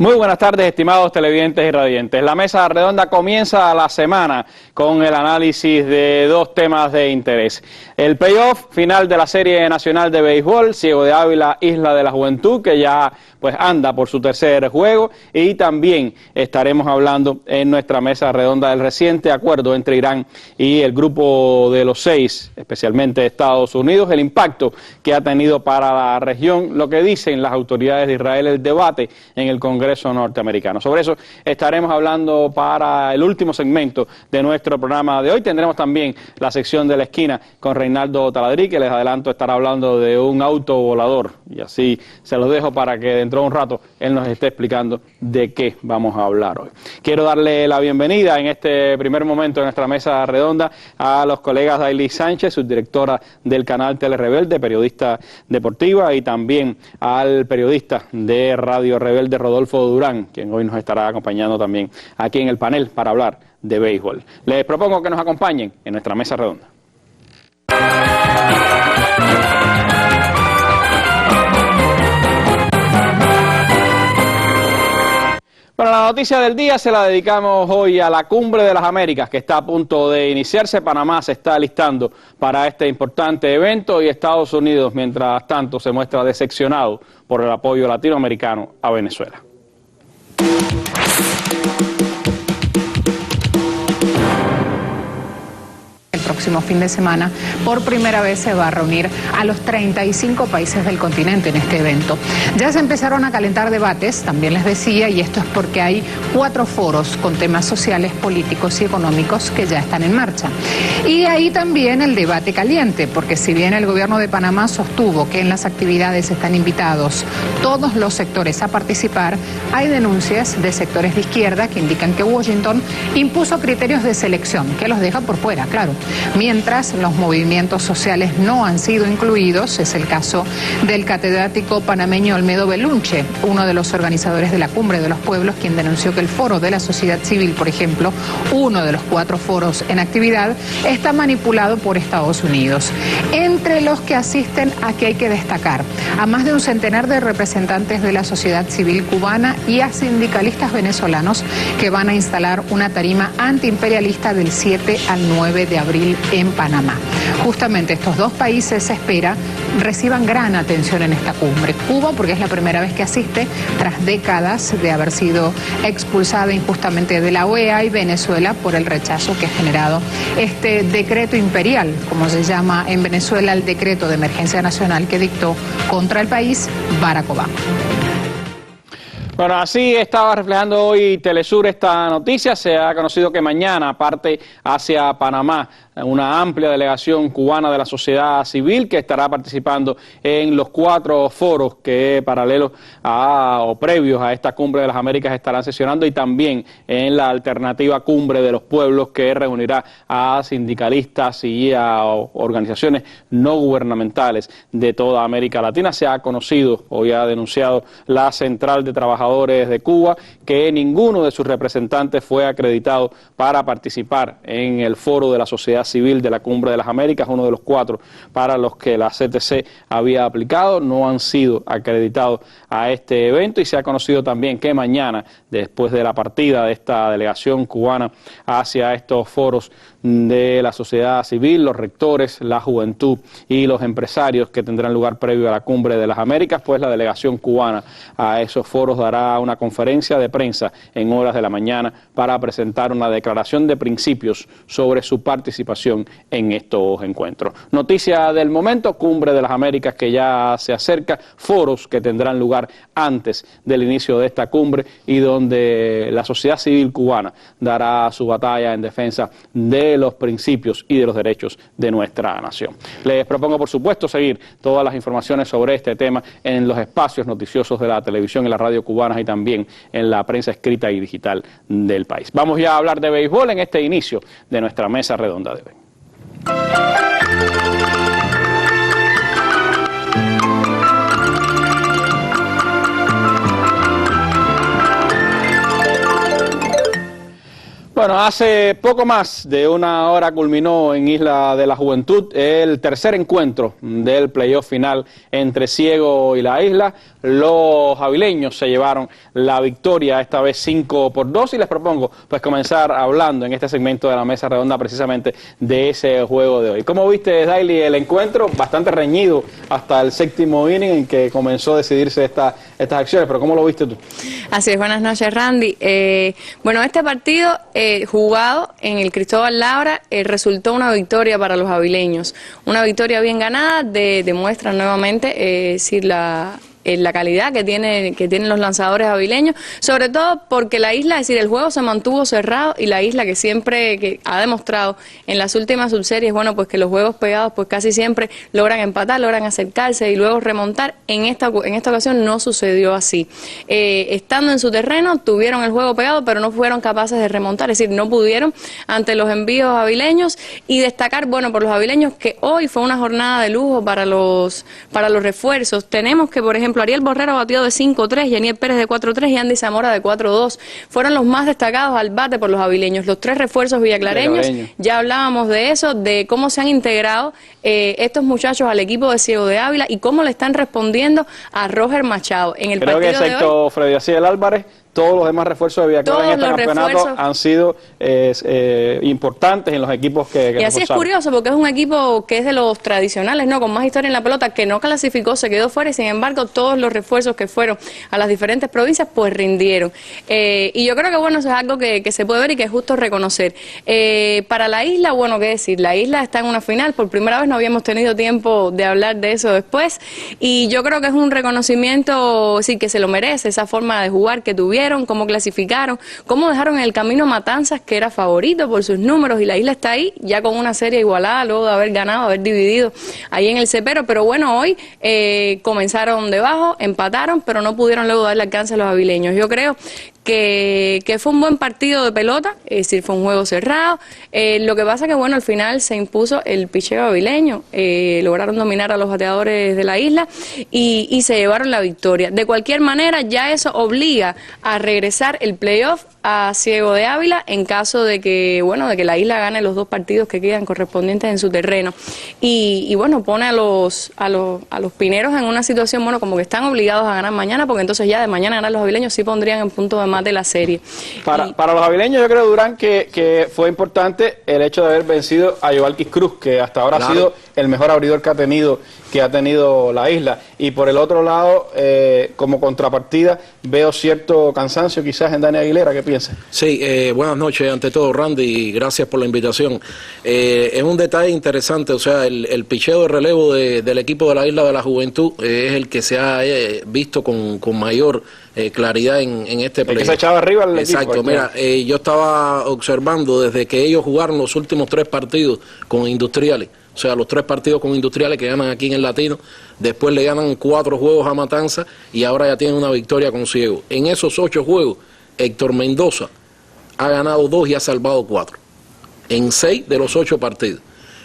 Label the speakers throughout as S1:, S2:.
S1: Muy buenas tardes, estimados televidentes y radiantes. La mesa redonda comienza la semana con el análisis de dos temas de interés. El playoff final de la Serie Nacional de Béisbol, Ciego de Ávila, Isla de la Juventud, que ya anda por su tercer juego, y también estaremos hablando en nuestra mesa redonda del reciente acuerdo entre Irán y el grupo de los 6, especialmente Estados Unidos, el impacto que ha tenido para la región, lo que dicen las autoridades de Israel, el debate en el Congreso norteamericano. Sobre eso estaremos hablando para el último segmento de nuestro programa de hoy. Tendremos también la sección de la esquina con Reinaldo Taladrí, que les adelanto estará hablando de un auto volador, y así se los dejo para que dentro de un rato él nos esté explicando de qué vamos a hablar hoy. Quiero darle la bienvenida en este primer momento de nuestra mesa redonda a los colegas Daily Sánchez, subdirectora del canal Telerebelde, periodista deportiva, y también al periodista de Radio Rebelde, Rodolfo Durán, quien hoy nos estará acompañando también aquí en el panel para hablar de béisbol. Les propongo que nos acompañen en nuestra mesa redonda. Bueno, la noticia del día se la dedicamos hoy a la Cumbre de las Américas, que está a punto de iniciarse. Panamá se está alistando para este importante evento y Estados Unidos, mientras tanto, se muestra decepcionado por el apoyo latinoamericano a Venezuela.
S2: El próximo fin de semana, por primera vez se va a reunir a los 35 países del continente en este evento. Ya se empezaron a calentar debates, también les decía, y esto es porque hay 4 foros con temas sociales, políticos y económicos que ya están en marcha. Y ahí también el debate caliente, porque si bien el gobierno de Panamá sostuvo que en las actividades están invitados todos los sectores a participar, hay denuncias de sectores de izquierda que indican que Washington impuso criterios de selección, que los deja por fuera, claro. Mientras los movimientos sociales no han sido incluidos, es el caso del catedrático panameño Olmedo Belunche, uno de los organizadores de la Cumbre de los Pueblos, quien denunció que el foro de la sociedad civil, por ejemplo, uno de los 4 foros en actividad, está manipulado por Estados Unidos. Entre los que asisten, aquí hay que destacar a más de un centenar de representantes de la sociedad civil cubana y a sindicalistas venezolanos que van a instalar una tarima antiimperialista del 7 al 9 de abril en Panamá. Justamente estos dos países se espera reciban gran atención en esta cumbre. Cuba, porque es la primera vez que asiste tras décadas de haber sido expulsada injustamente de la OEA, y Venezuela por el rechazo que ha generado este decreto imperial, como se llama en Venezuela el decreto de emergencia nacional que dictó contra el país Barack Obama.
S1: Bueno, así estaba reflejando hoy Telesur esta noticia. Se ha conocido que mañana parte hacia Panamá una amplia delegación cubana de la sociedad civil que estará participando en los 4 foros que paralelos o previos a esta Cumbre de las Américas estarán sesionando, y también en la alternativa Cumbre de los Pueblos, que reunirá a sindicalistas y a organizaciones no gubernamentales de toda América Latina. Se ha conocido, hoy ha denunciado la Central de Trabajadores de Cuba, que ninguno de sus representantes fue acreditado para participar en el foro de la sociedad civil de la Cumbre de las Américas, uno de los 4 para los que la CTC había aplicado. No han sido acreditados a este evento, y se ha conocido también que mañana, después de la partida de esta delegación cubana hacia estos foros de la sociedad civil, los rectores, la juventud y los empresarios que tendrán lugar previo a la Cumbre de las Américas, pues la delegación cubana a esos foros dará una conferencia de prensa en horas de la mañana para presentar una declaración de principios sobre su participación en estos encuentros. Noticia del momento: Cumbre de las Américas que ya se acerca, foros que tendrán lugar antes del inicio de esta cumbre, y donde la sociedad civil cubana dará su batalla en defensa de los principios y de los derechos de nuestra nación. Les propongo, por supuesto, seguir todas las informaciones sobre este tema en los espacios noticiosos de la televisión y la radio cubanas, y también en la prensa escrita y digital del país. Vamos ya a hablar de béisbol en este inicio de nuestra mesa redonda de hoy. Bueno, hace poco más de una hora culminó en Isla de la Juventud el tercer encuentro del playoff final entre Ciego y la Isla. Los avileños se llevaron la victoria, esta vez 5-2, y les propongo pues comenzar hablando en este segmento de la mesa redonda precisamente de ese juego de hoy. ¿Cómo viste, Daily, el encuentro? Bastante reñido hasta el séptimo inning en que comenzó a decidirse estas acciones, pero ¿cómo lo viste tú?
S3: Así es, buenas noches, Randy. Bueno, este partido jugado en el Cristóbal Labra resultó una victoria para los avileños, una victoria bien ganada, demuestra nuevamente la calidad que tienen los lanzadores avileños, sobre todo porque la Isla, es decir, el juego se mantuvo cerrado, y la Isla que ha demostrado en las últimas subseries, bueno, pues que los juegos pegados pues casi siempre logran empatar, logran acercarse y luego remontar. En esta ocasión no sucedió así. Estando en su terreno, tuvieron el juego pegado, pero no fueron capaces de remontar, es decir, no pudieron ante los envíos avileños. Y destacar, bueno, por los avileños, que hoy fue una jornada de lujo para los refuerzos. Tenemos que, por ejemplo, Ariel Borrero batió de 5-3, Yaniel Pérez de 4-3 y Andy Zamora de 4-2. Fueron los más destacados al bate por los avileños. Los tres refuerzos villaclareños, ya hablábamos de eso, de cómo se han integrado estos muchachos al equipo de Ciego de Ávila y cómo le están respondiendo a Roger Machado. En el
S1: Creo que excepto Freddy Aciel Álvarez, todos los demás refuerzos de Villaclara en este campeonato han sido importantes en los equipos que
S3: y así reforzaron. Es curioso porque es un equipo que es de los tradicionales, ¿no? Con más historia en la pelota, que no clasificó, se quedó fuera, y sin embargo todos los refuerzos que fueron a las diferentes provincias pues rindieron. Y yo creo que bueno, eso es algo que se puede ver y que es justo reconocer. Para la Isla, bueno, qué decir, la Isla está en una final, por primera vez no habíamos tenido tiempo de hablar de eso después, y yo creo que es un reconocimiento, sí, que se lo merece, esa forma de jugar que tuvieron, cómo clasificaron, cómo dejaron en el camino Matanzas, que era favorito por sus números, y la Isla está ahí ya con una serie igualada luego de haber ganado, haber dividido ahí en el cepero. Pero bueno, hoy comenzaron debajo, empataron, pero no pudieron luego darle alcance a los avileños. Yo creo que fue un buen partido de pelota, es decir, fue un juego cerrado. Lo que pasa que bueno, al final se impuso el picheo avileño, lograron dominar a los bateadores de la Isla y se llevaron la victoria. De cualquier manera, ya eso obliga a regresar el playoff a Ciego de Ávila en caso de que, bueno, de que la Isla gane los dos partidos que quedan correspondientes en su terreno. Y bueno, pone a los pineros en una situación, bueno, como que están obligados a ganar mañana, porque entonces ya de mañana ganar los avileños sí pondrían en punto de mate la serie.
S1: Para los avileños, yo creo, Durán, que fue importante el hecho de haber vencido a Yovalquis Cruz, que hasta ahora ha sido el mejor abridor que ha tenido la Isla. Y por el otro lado, como contrapartida, veo cierto cansancio quizás en Dani Aguilera. ¿Qué piensas?
S4: Sí, buenas noches ante todo, Randy, y gracias por la invitación. Es un detalle interesante, o sea, el picheo de relevo del equipo de la Isla de la Juventud es el que se ha visto con mayor claridad en este play.
S1: Que se echaba arriba el
S4: Exacto,
S1: equipo.
S4: Mira, yo estaba observando desde que ellos jugaron los últimos 3 partidos con Industriales. O sea, los 3 partidos con Industriales que ganan aquí en el Latino, después le ganan 4 juegos a Matanza y ahora ya tienen una victoria con Ciego. En esos 8 juegos, Héctor Mendoza ha ganado 2 y ha salvado 4. En 6 de los 8 partidos.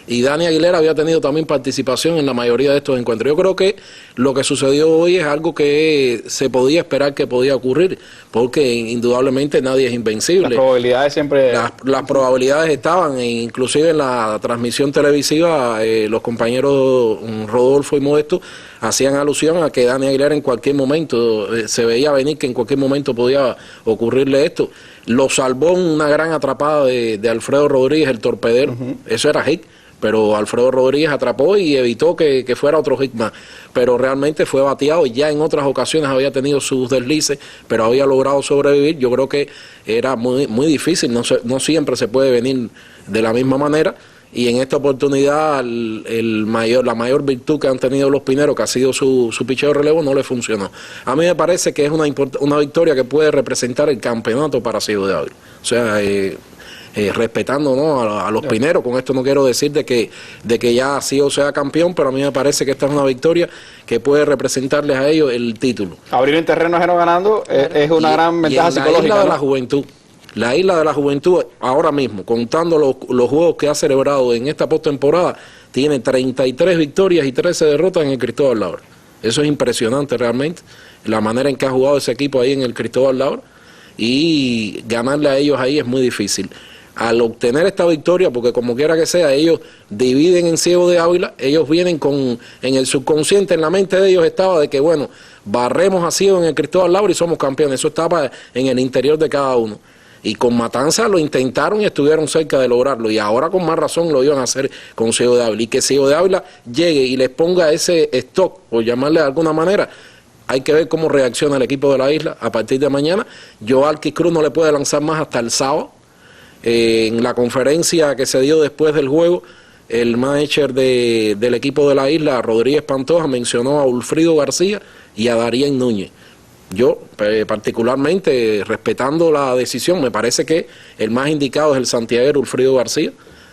S4: Y Dani Aguilera había tenido también participación en la mayoría de estos encuentros. Yo creo que lo que sucedió hoy es algo que se podía esperar que podía ocurrir, porque indudablemente nadie es invencible.
S1: Las probabilidades siempre...
S4: Las probabilidades estaban, e inclusive en la transmisión televisiva, los compañeros Rodolfo y Modesto hacían alusión a que Dani Aguilera en cualquier momento, se veía venir que en cualquier momento podía ocurrirle esto. Lo salvó una gran atrapada de Alfredo Rodríguez, el torpedero. Eso era hit, pero Alfredo Rodríguez atrapó y evitó que fuera otro hit más. Pero realmente fue bateado, y ya en otras ocasiones había tenido sus deslices, pero había logrado sobrevivir. Yo creo que era muy difícil, no siempre se puede venir de la misma manera. Y en esta oportunidad la mayor virtud que han tenido los pineros, que ha sido su picheo de relevo, no le funcionó. A mí me parece que es una victoria que puede representar el campeonato para Ciego de Ávila. O sea, respetando, ¿no?, a los pineros. Con esto no quiero decir de que ya Ciego sea campeón, pero a mí me parece que esta es una victoria que puede representarles a ellos el título.
S1: Abrir en terreno ajeno ganando es una gran ventaja psicológica.
S4: La Isla de la Juventud. La Isla de la Juventud, ahora mismo, contando los juegos que ha celebrado en esta postemporada, tiene 33 victorias y 13 derrotas en el Cristóbal Labra. Eso es impresionante realmente, la manera en que ha jugado ese equipo ahí en el Cristóbal Labra. y ganarle a ellos ahí es muy difícil. Al obtener esta victoria, porque como quiera que sea, ellos dividen en Ciego de Ávila, ellos vienen con, en el subconsciente, en la mente de ellos estaba de que, bueno, barremos a Ciego en el Cristóbal Laura y somos campeones. Eso estaba en el interior de cada uno. Y con Matanza lo intentaron y estuvieron cerca de lograrlo. Y ahora con más razón lo iban a hacer con Ciego de Ávila. Y que Ciego de Ávila llegue y les ponga ese stock, por llamarle de alguna manera, hay que ver cómo reacciona el equipo de la isla a partir de mañana. Joalquis Cruz no le puede lanzar más hasta el sábado. En la conferencia que se dio después del juego, el manager del equipo de la isla, Rodríguez Pantoja, mencionó a Ulfrido García y a Darien Núñez. Yo, particularmente, respetando la decisión, me parece que el más indicado es el santiaguero Ulfrido García.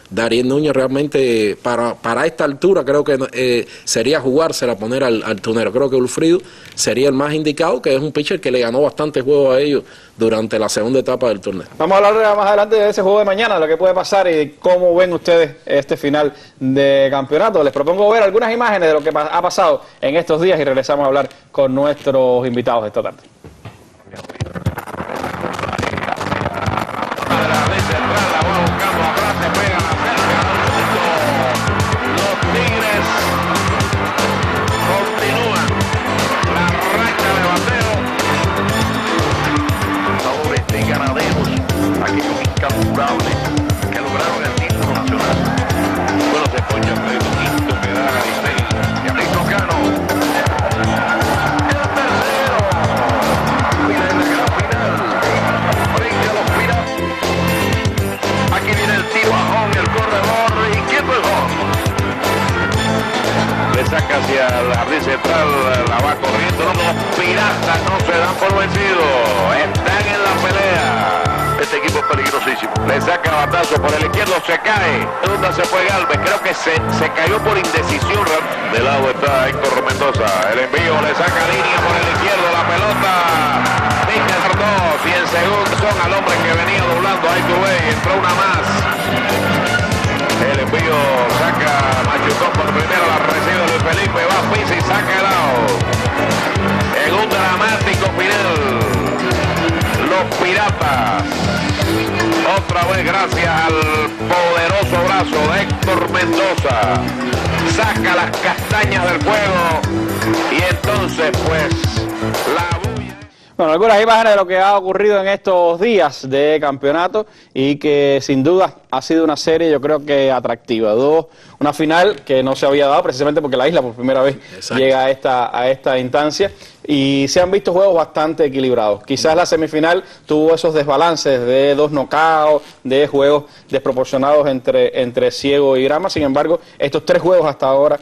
S4: Darien Núñez realmente, para esta altura, creo que sería jugársela, poner al tunero. Creo que Ulfrido sería el más indicado, que es un pitcher que le ganó bastante juego a ellos durante la segunda etapa del torneo.
S1: Vamos a hablar más adelante de ese juego de mañana, de lo que puede pasar y cómo ven ustedes este final de campeonato. Les propongo ver algunas imágenes de lo que ha pasado en estos días y regresamos a hablar con nuestros invitados esta tarde.
S5: Que lograron el título nacional. Bueno, se poncha Pedro Quinto, que da y Amito Cano. El tercero. Mira en la gran final. Frente a los Piratas. Aquí viene el tiro a home, el corredor y quieto el home. Le saca hacia el jardín central, la va corriendo. Los Piratas no se dan por vencidos. Están en la pelea. Este equipo es peligrosísimo. Le saca batazo por el izquierdo, se cae. ¿Dónde se fue Galvez? Creo que se cayó por indecisión. De lado está Héctor Mendoza. El envío le saca línea por el izquierdo. La pelota. Dice dos. Y en segundo son al hombre que venía doblando. Ahí tú ves. Entró una más. El envío saca Machucón por primero. La recibe Luis Felipe. Va a pisa y saca el lado. En un dramático final. Los Piratas, otra vez gracias al poderoso brazo de Héctor Mendoza, saca las castañas del fuego y entonces pues la bulla.
S1: Bueno, algunas imágenes de lo que ha ocurrido en estos días de campeonato y que sin duda ha sido una serie, yo creo que atractiva. Una final que no se había dado precisamente porque la isla por primera vez llega a esta instancia y se han visto juegos bastante equilibrados. Quizás la semifinal tuvo esos desbalances de dos knockouts, de juegos desproporcionados entre Ciego y Grama. Sin embargo, estos tres juegos hasta ahora,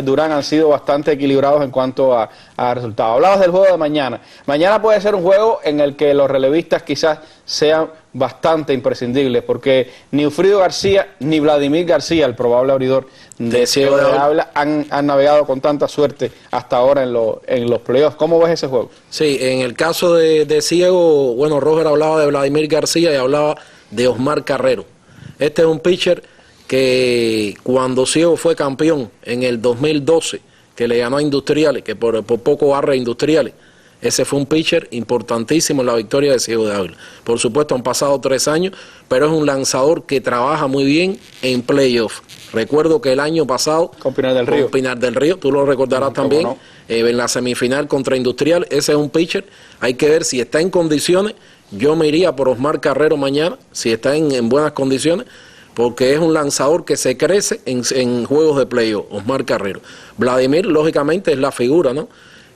S1: Durán, han sido bastante equilibrados en cuanto a resultados. Hablabas del juego de mañana. Mañana puede ser un juego en el que los relevistas quizás sean bastante imprescindibles, porque ni Ulfrido García ni Vladimir García, el probable abridor de Ciego de Ávila, han navegado con tanta suerte hasta ahora en los playoffs. ¿Cómo ves ese juego?
S4: Sí, en el caso de Ciego, bueno, Roger hablaba de Vladimir García y hablaba de Osmar Carrero. Este es un pitcher que cuando Ciego fue campeón en el 2012, que le ganó a Industriales, que por poco barra a Industriales, ese fue un pitcher importantísimo en la victoria de Ciego de Ávila. Por supuesto han pasado 3 años, pero es un lanzador que trabaja muy bien en playoff. Recuerdo que el año pasado
S1: con Pinar del Río,
S4: tú lo recordarás también,
S1: no.
S4: En la semifinal contra Industrial, ese es un pitcher, hay que ver si está en condiciones. Yo me iría por Osmar Carrero mañana, si está en buenas condiciones, porque es un lanzador que se crece en juegos de playoff, Osmar Carrero. Vladimir, lógicamente, es la figura, ¿no?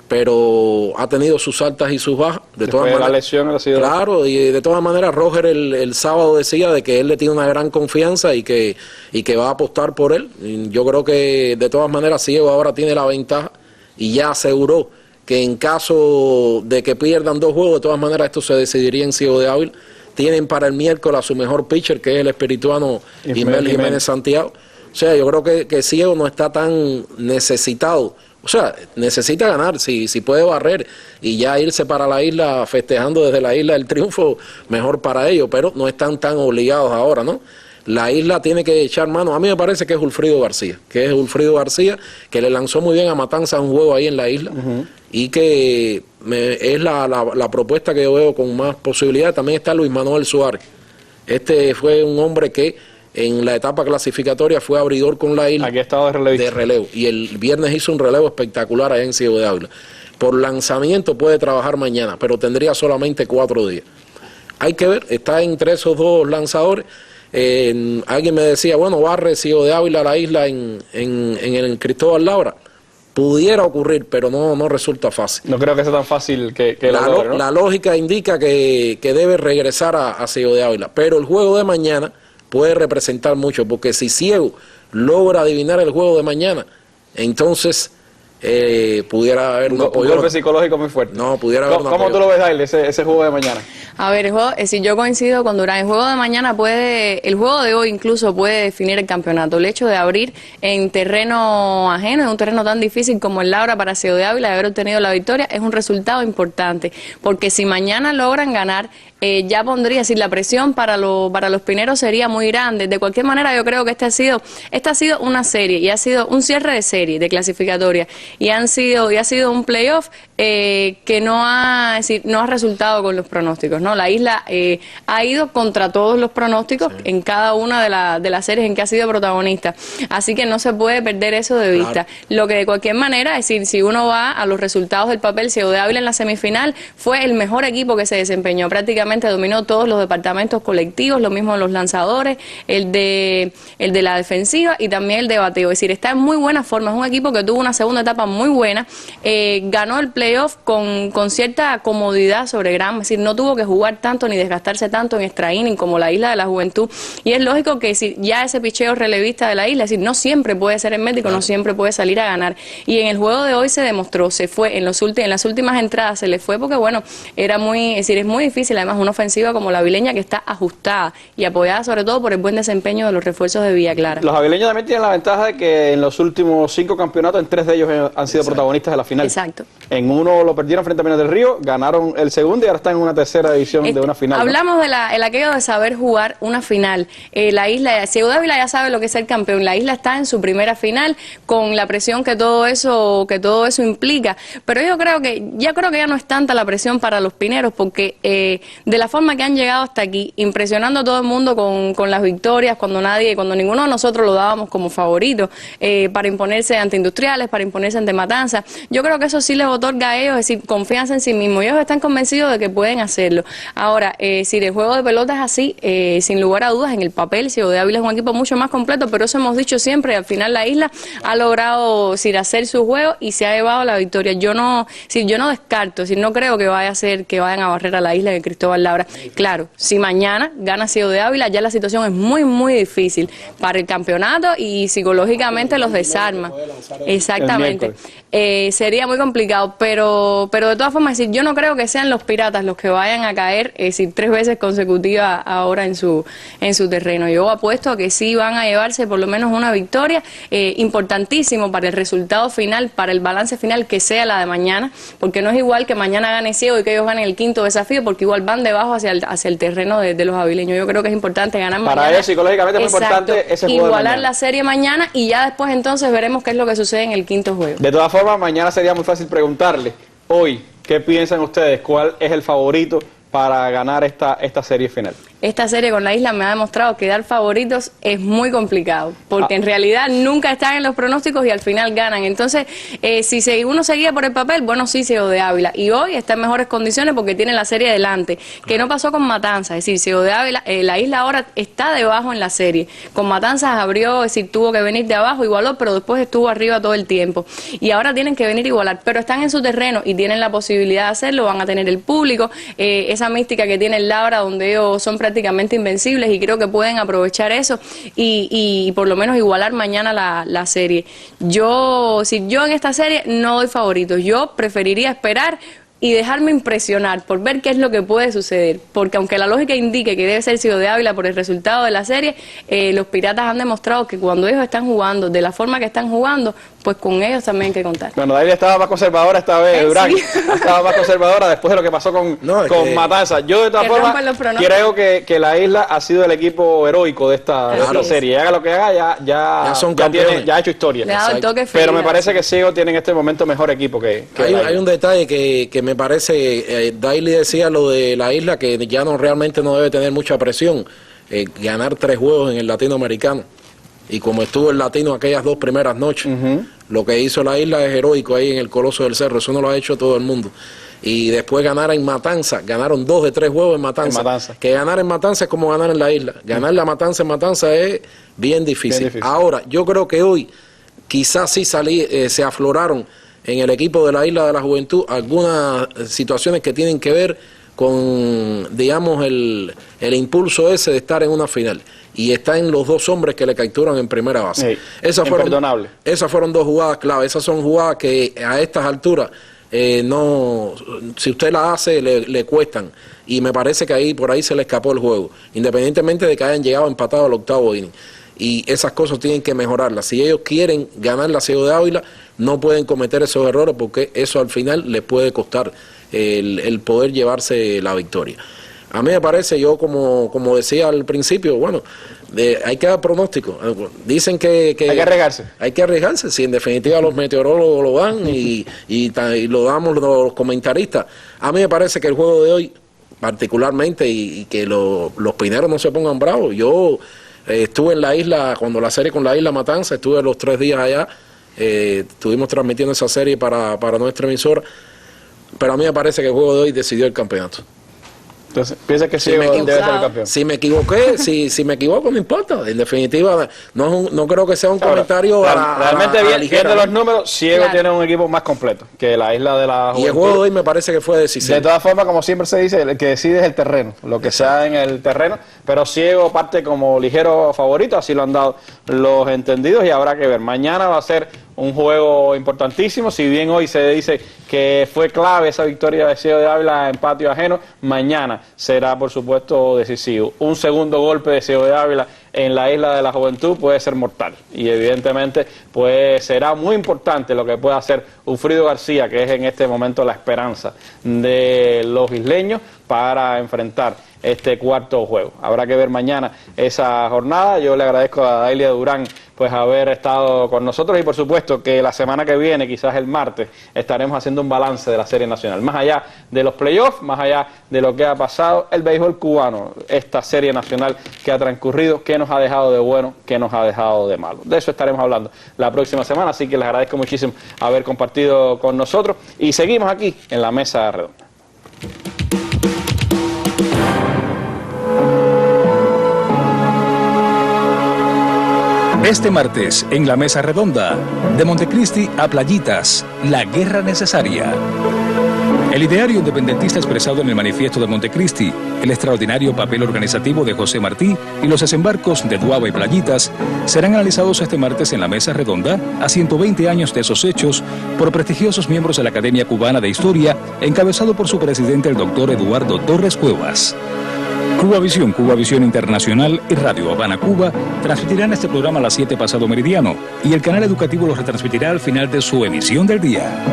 S4: Pero ha tenido sus altas y sus bajas. De todas maneras,
S1: la lesión ha sido...
S4: Claro, y de todas maneras Roger el sábado decía de que él le tiene una gran confianza y que va a apostar por él. Y yo creo que de todas maneras Ciego ahora tiene la ventaja y ya aseguró que en caso de que pierdan 2 juegos, de todas maneras esto se decidiría en Ciego de Ávila. Tienen para el miércoles a su mejor pitcher, que es el espirituano Ismael Jiménez Santiago. O sea, yo creo que Ciego no está tan necesitado. O sea, necesita ganar, si puede barrer y ya irse para la isla festejando desde la isla del triunfo, mejor para ellos, pero no están tan obligados ahora, ¿no? La isla tiene que echar mano. A mí me parece que es Ulfrido García, que le lanzó muy bien a Matanza un juego ahí en la isla y que es la propuesta que yo veo con más posibilidad. También está Luis Manuel Suárez. Este fue un hombre que en la etapa clasificatoria fue abridor con la Isla.
S1: Aquí ha estado de
S4: relevo. Y el viernes hizo un relevo espectacular allá en Ciego de Ávila. Por lanzamiento puede trabajar mañana, pero tendría solamente 4 días. Hay que ver, está entre esos dos lanzadores. Alguien me decía, bueno, barre Ciego de Ávila la Isla en el Cristóbal Laura. Pudiera ocurrir, pero no resulta fácil.
S1: No creo que sea tan fácil que lo logre, ¿no?
S4: La lógica indica que debe regresar a Ciego de Ávila, pero el juego de mañana puede representar mucho, porque si Ciego logra adivinar el juego de mañana, entonces pudiera haber un
S1: golpe psicológico muy fuerte.
S4: No, pudiera haber
S1: ¿Cómo tú lo ves, Daile, ese juego de mañana?
S3: A ver, es decir, yo coincido con Durán. El juego de mañana el juego de hoy incluso puede definir el campeonato. El hecho de abrir en terreno ajeno, en un terreno tan difícil como el Laura para Ciego de Ávila, de haber obtenido la victoria, es un resultado importante. Porque si mañana logran ganar, ya pondría, decir, la presión para los pineros sería muy grande. De cualquier manera, yo creo que esta ha sido una serie y ha sido un cierre de serie, de clasificatoria, y ha sido un playoff que no ha resultado con los pronósticos, ¿no? La Isla ha ido contra todos los pronósticos en cada una de las series en que ha sido protagonista. Así que no se puede perder eso de vista. Claro. Lo que de cualquier manera, es decir, si uno va a los resultados del papel, Ciego de Ávila en la semifinal fue el mejor equipo que se desempeñó. Prácticamente dominó todos los departamentos colectivos, lo mismo los lanzadores, el de la defensiva y también el de bateo. Es decir, está en muy buena forma. Es un equipo que tuvo una segunda etapa muy buena. Ganó el playoff con cierta comodidad sobre grama. Es decir, no tuvo que jugar tanto ni desgastarse tanto en extra inning como la Isla de la Juventud. Y es lógico que si ya ese picheo relevista de la Isla, es decir, no siempre puede ser hermético, no siempre puede salir a ganar. Y en el juego de hoy se demostró, se fue en las últimas entradas, se le fue porque, bueno, es muy difícil, además, una ofensiva como la avileña que está ajustada y apoyada sobre todo por el buen desempeño de los refuerzos de Villa Clara.
S1: Los avileños también tienen la ventaja de que en los últimos 5 campeonatos, en 3 de ellos han sido protagonistas de la final.
S3: Exacto.
S1: En uno lo perdieron frente a Minas del Río, ganaron el segundo y ahora están en una tercera división de una final.
S3: Hablamos de aquello de saber jugar una final. La Isla, Ciego de Ávila ya sabe lo que es ser campeón. La Isla está en su primera final con la presión que todo eso implica. Pero yo creo que ya no es tanta la presión para los pineros, porque de la forma que han llegado hasta aquí, impresionando a todo el mundo con las victorias, cuando ninguno de nosotros lo dábamos como favorito para imponerse ante Industriales, para imponerse ante Matanza. Yo creo que eso sí les otorga a ellos, es decir, confianza en sí mismos. Ellos están convencidos de que pueden hacerlo. Ahora, si el juego de pelota es así, sin lugar a dudas, en el papel, Ciego de Ávila es un equipo mucho más completo, pero eso hemos dicho siempre, y al final la Isla ha logrado hacer su juego y se ha llevado la victoria. Yo no descarto, no creo que vayan a barrer a la Isla de Cristóbal Laura. Claro, si mañana gana Ciego de Ávila, ya la situación es muy, muy difícil para el campeonato y psicológicamente los desarma. Exactamente. Sería muy complicado, pero de todas formas, yo no creo que sean los Piratas los que vayan a caer 3 veces consecutivas ahora en su terreno. Yo apuesto a que sí van a llevarse por lo menos una victoria, importantísimo para el resultado final, para el balance final que sea la de mañana, porque no es igual que mañana gane Ciego y que ellos ganen el quinto desafío, porque igual van debajo hacia el terreno de los avileños. Yo creo que es importante ganar mañana.
S1: Para ellos psicológicamente es muy importante ese juego
S3: igualar la serie mañana y ya después entonces veremos qué es lo que sucede en el quinto juego.
S1: De todas formas, mañana sería muy fácil preguntarle, hoy, ¿qué piensan ustedes? ¿Cuál es el favorito para ganar esta serie final?
S3: Esta serie con la Isla me ha demostrado que dar favoritos es muy complicado, porque en realidad nunca están en los pronósticos y al final ganan. Entonces, si uno seguía por el papel, bueno, sí, Ciego de Ávila. Y hoy está en mejores condiciones porque tiene la serie delante, que no pasó con Matanzas. Es decir, Ciego de Ávila, la Isla ahora está debajo en la serie. Con Matanzas abrió, es decir, tuvo que venir de abajo, igualó, pero después estuvo arriba todo el tiempo. Y ahora tienen que venir a igualar, pero están en su terreno y tienen la posibilidad de hacerlo, van a tener el público, esa mística que tiene el Laura, donde ellos son prácticamente invencibles y creo que pueden aprovechar eso y por lo menos igualar mañana la serie. Yo en esta serie no doy favoritos, yo preferiría esperar y dejarme impresionar por ver qué es lo que puede suceder, porque aunque la lógica indique que debe ser Ciego de Ávila por el resultado de la serie, los Piratas han demostrado que cuando ellos están jugando de la forma que están jugando, pues con ellos también hay que contar.
S1: Bueno, David estaba más conservadora esta vez, Durán, sí. Estaba más conservadora después de lo que pasó con Matanzas. Yo de todas formas creo que la Isla ha sido el equipo heroico de esta serie. Haga lo que haga, ya ha hecho historia.
S3: Le ha dado el toque
S1: pero me parece que Ciego tiene en este momento mejor equipo que
S4: hay un detalle que me me parece, Daily decía lo de la isla, que ya realmente no debe tener mucha presión, ganar 3 juegos en el latinoamericano. Y como estuvo el latino aquellas 2 primeras noches, lo que hizo la isla es heroico ahí en el Coloso del Cerro, eso no lo ha hecho todo el mundo. Y después ganar en Matanza, ganaron 2 de 3 juegos en Matanza. Que ganar en Matanza es como ganar en la isla. Ganar la Matanza en Matanza es bien difícil. Ahora, yo creo que hoy quizás sí se afloraron en el equipo de la Isla de la Juventud algunas situaciones que tienen que ver con, digamos, el impulso ese de estar en una final. Y está en los 2 hombres que le capturan en primera base. Esas fueron 2 jugadas clave. Esas son jugadas que a estas alturas, no, si usted las hace, le cuestan. Y me parece que por ahí se le escapó el juego, independientemente de que hayan llegado empatados al 8º inning. Y esas cosas tienen que mejorarlas. Si ellos quieren ganar la Ciego de Ávila, no pueden cometer esos errores, porque eso al final les puede costar el poder llevarse la victoria. A mí me parece, yo como decía al principio, bueno, hay que dar pronóstico. Dicen que
S1: hay que arriesgarse.
S4: Hay que arriesgarse, si en definitiva los meteorólogos lo dan y lo damos los comentaristas. A mí me parece que el juego de hoy, particularmente, y que los pineros no se pongan bravos. Yo estuve en la isla, cuando la serie con la Isla Matanza, estuve los 3 días allá, estuvimos transmitiendo esa serie para nuestra emisora, pero a mí me parece que el juego de hoy decidió el campeonato.
S1: Entonces, piensa que sí debe ser el campeón.
S4: Si me equivoqué, si me equivoco, no importa. En definitiva, no creo que sea un comentario
S1: realmente viendo los números, Ciego tiene un equipo más completo que la Isla de la Juventud.
S4: Y el juego de hoy me parece que fue decisivo.
S1: De todas formas, como siempre se dice, el que decide es el terreno, lo que sea en el terreno, pero Ciego parte como ligero favorito, así lo han dado los entendidos, y habrá que ver. Mañana va a ser un juego importantísimo, si bien hoy se dice que fue clave esa victoria de Ciego de Ávila en patio ajeno, mañana será por supuesto decisivo. Un segundo golpe de Ciego de Ávila en la Isla de la Juventud puede ser mortal, y evidentemente pues será muy importante lo que pueda hacer Ufrido García, que es en este momento la esperanza de los isleños para enfrentar este 4º juego. Habrá que ver mañana esa jornada. Yo le agradezco a Dailia Durán pues haber estado con nosotros, y por supuesto que la semana que viene, quizás el martes, estaremos haciendo un balance de la Serie Nacional. Más allá de los playoffs, más allá de lo que ha pasado, el béisbol cubano, esta Serie Nacional que ha transcurrido, qué nos ha dejado de bueno, qué nos ha dejado de malo. De eso estaremos hablando la próxima semana, así que les agradezco muchísimo haber compartido con nosotros, y seguimos aquí en la Mesa Redonda.
S6: Este martes, en la Mesa Redonda, de Montecristi a Playitas, la guerra necesaria. El ideario independentista expresado en el manifiesto de Montecristi, el extraordinario papel organizativo de José Martí y los desembarcos de Duaba y Playitas serán analizados este martes en la Mesa Redonda, a 120 años de esos hechos, por prestigiosos miembros de la Academia Cubana de Historia, encabezado por su presidente, el doctor Eduardo Torres Cuevas. Cubavisión Internacional y Radio Habana, Cuba, transmitirán este programa a las 7 pasado meridiano, y el canal educativo lo retransmitirá al final de su emisión del día.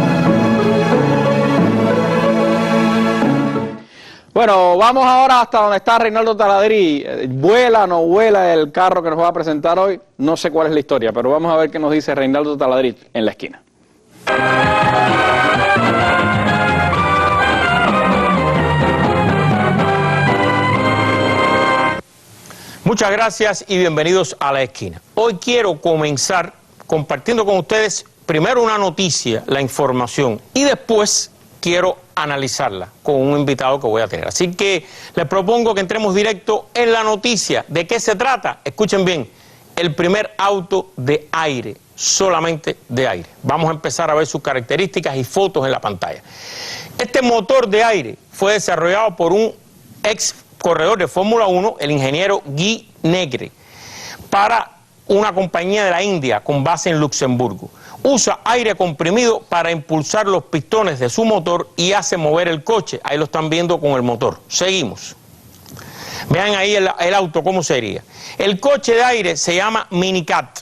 S1: Bueno, vamos ahora hasta donde está Reinaldo Taladrí. ¿Vuela o no vuela el carro que nos va a presentar hoy? No sé cuál es la historia, pero vamos a ver qué nos dice Reinaldo Taladrí en la esquina.
S7: Muchas gracias y bienvenidos a La Esquina. Hoy quiero comenzar compartiendo con ustedes primero una noticia, la información, y después quiero analizarla con un invitado que voy a tener. Así que les propongo que entremos directo en la noticia. ¿De qué se trata? Escuchen bien, el primer auto de aire, solamente de aire. Vamos a empezar a ver sus características y fotos en la pantalla. Este motor de aire fue desarrollado por un ex corredor de Fórmula 1, el ingeniero Guy Negre, para una compañía de la India con base en Luxemburgo. Usa aire comprimido para impulsar los pistones de su motor y hace mover el coche. Ahí lo están viendo con el motor. Seguimos. Vean ahí el auto cómo sería. El coche de aire se llama Minicat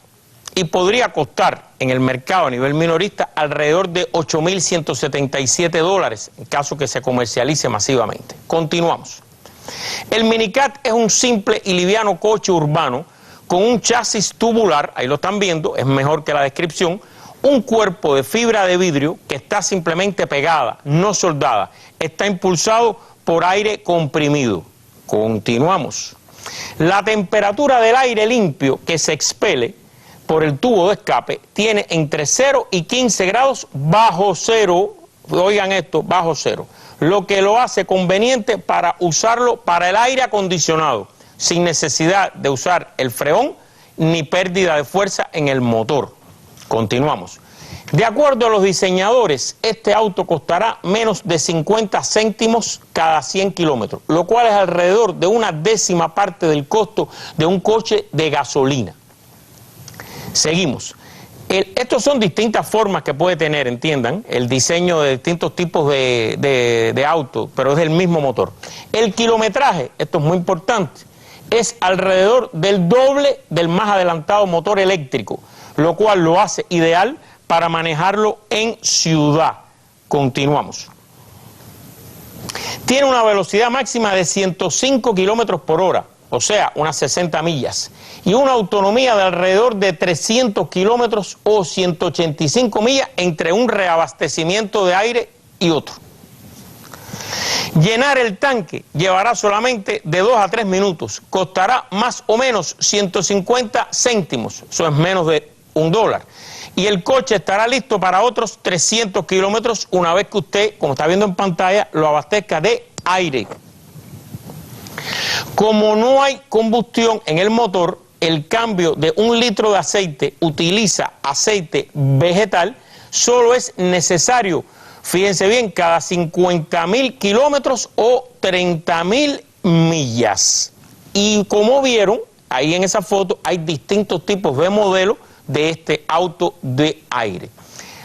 S7: y podría costar en el mercado a nivel minorista alrededor de $8.177 en caso que se comercialice masivamente. Continuamos. El Minicat es un simple y liviano coche urbano con un chasis tubular, ahí lo están viendo, es mejor que la descripción, un cuerpo de fibra de vidrio que está simplemente pegada, no soldada. Está impulsado por aire comprimido. Continuamos. La temperatura del aire limpio que se expele por el tubo de escape tiene entre 0 y 15 grados bajo cero. Oigan esto, bajo cero. Lo que lo hace conveniente para usarlo para el aire acondicionado, sin necesidad de usar el freón ni pérdida de fuerza en el motor. Continuamos. De acuerdo a los diseñadores, este auto costará menos de 50 céntimos cada 100 kilómetros, lo cual es alrededor de una décima parte del costo de un coche de gasolina. Seguimos. Estos son distintas formas que puede tener, entiendan, el diseño de distintos tipos de autos, pero es del mismo motor. El kilometraje, esto es muy importante, es alrededor del doble del más adelantado motor eléctrico, lo cual lo hace ideal para manejarlo en ciudad. Continuamos. Tiene una velocidad máxima de 105 kilómetros por hora, o sea, unas 60 millas, y una autonomía de alrededor de 300 kilómetros o 185 millas entre un reabastecimiento de aire y otro. Llenar el tanque llevará solamente de 2 a 3 minutos, costará más o menos 150 céntimos, eso es menos de $1. Y el coche estará listo para otros 300 kilómetros una vez que usted, como está viendo en pantalla, lo abastezca de aire. Como no hay combustión en el motor, el cambio de 1 litro de aceite utiliza aceite vegetal, solo es necesario, fíjense bien, cada 50.000 kilómetros o 30.000 millas. Y como vieron, ahí en esa foto hay distintos tipos de modelos de este auto de aire.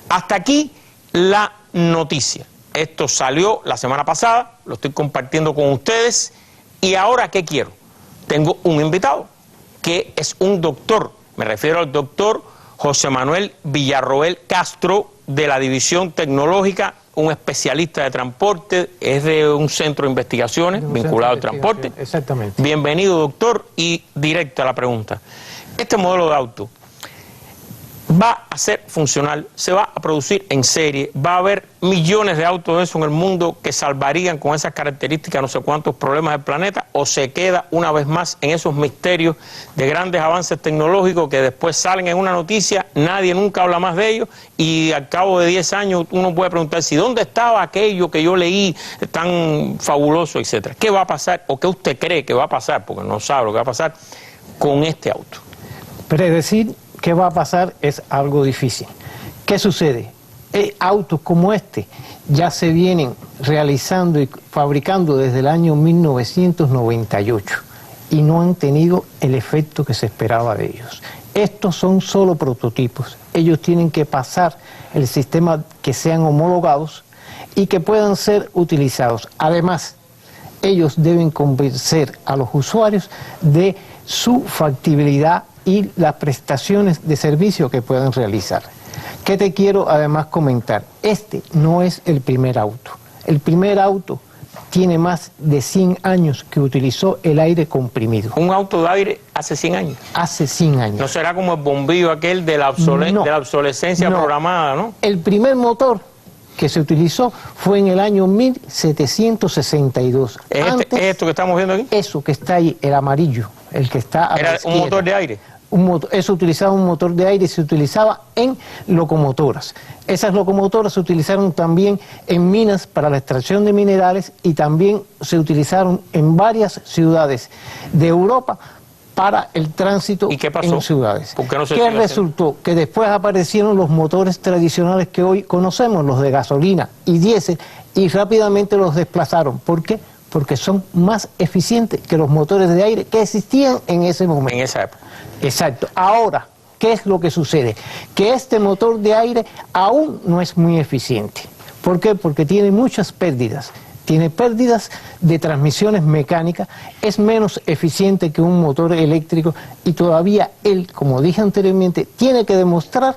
S7: Hasta aquí la noticia. Esto salió la semana pasada, lo estoy compartiendo con ustedes. Y ahora, ¿qué quiero? Tengo un invitado, que es un doctor, me refiero al doctor José Manuel Villarroel Castro, de la División Tecnológica, un especialista de transporte, es de un centro de investigaciones vinculado al transporte.
S8: Exactamente.
S7: Bienvenido, doctor, y directo a la pregunta. Este modelo de auto va a ser funcional, se va a producir en serie, va a haber millones de autos de eso en el mundo que salvarían con esas características no sé cuántos problemas del planeta, o se queda una vez más en esos misterios de grandes avances tecnológicos que después salen en una noticia, nadie nunca habla más de ellos, y al cabo de 10 años uno puede preguntar si dónde estaba aquello que yo leí tan fabuloso, etcétera. ¿Qué va a pasar, o qué usted cree que va a pasar, porque no sabe lo que va a pasar con este auto?
S8: Predecir qué va a pasar es algo difícil. ¿Qué sucede? Autos como este ya se vienen realizando y fabricando desde el año 1998 y no han tenido el efecto que se esperaba de ellos. Estos son solo prototipos. Ellos tienen que pasar el sistema que sean homologados y que puedan ser utilizados. Además, ellos deben convencer a los usuarios de su factibilidad y las prestaciones de servicio que puedan realizar. ¿Qué te quiero además comentar? Este no es el primer auto. El primer auto tiene más de 100 años que utilizó el aire comprimido.
S7: ¿Un auto de aire hace 100 años?
S8: Hace 100 años.
S7: ¿No será como el bombillo aquel de la obsolescencia programada, no?
S8: El primer motor que se utilizó fue en el año 1762.
S7: ¿Es esto que estamos viendo aquí?
S8: Eso que está ahí, el amarillo, el que está a
S7: ¿Era un motor de aire?
S8: Eso utilizaba un motor de aire y se utilizaba en locomotoras. Esas locomotoras se utilizaron también en minas para la extracción de minerales y también se utilizaron en varias ciudades de Europa para el tránsito en ciudades.
S7: ¿Por qué no se
S8: ¿Qué resultó? Que después aparecieron los motores tradicionales que hoy conocemos, los de gasolina y diésel, y rápidamente los desplazaron. ¿Por qué? Porque son más eficientes que los motores de aire que existían en ese momento.
S7: En esa época.
S8: Exacto. Ahora, ¿qué es lo que sucede? Que este motor de aire aún no es muy eficiente. ¿Por qué? Porque tiene muchas pérdidas. Tiene pérdidas de transmisiones mecánicas, es menos eficiente que un motor eléctrico y todavía él, como dije anteriormente, tiene que demostrar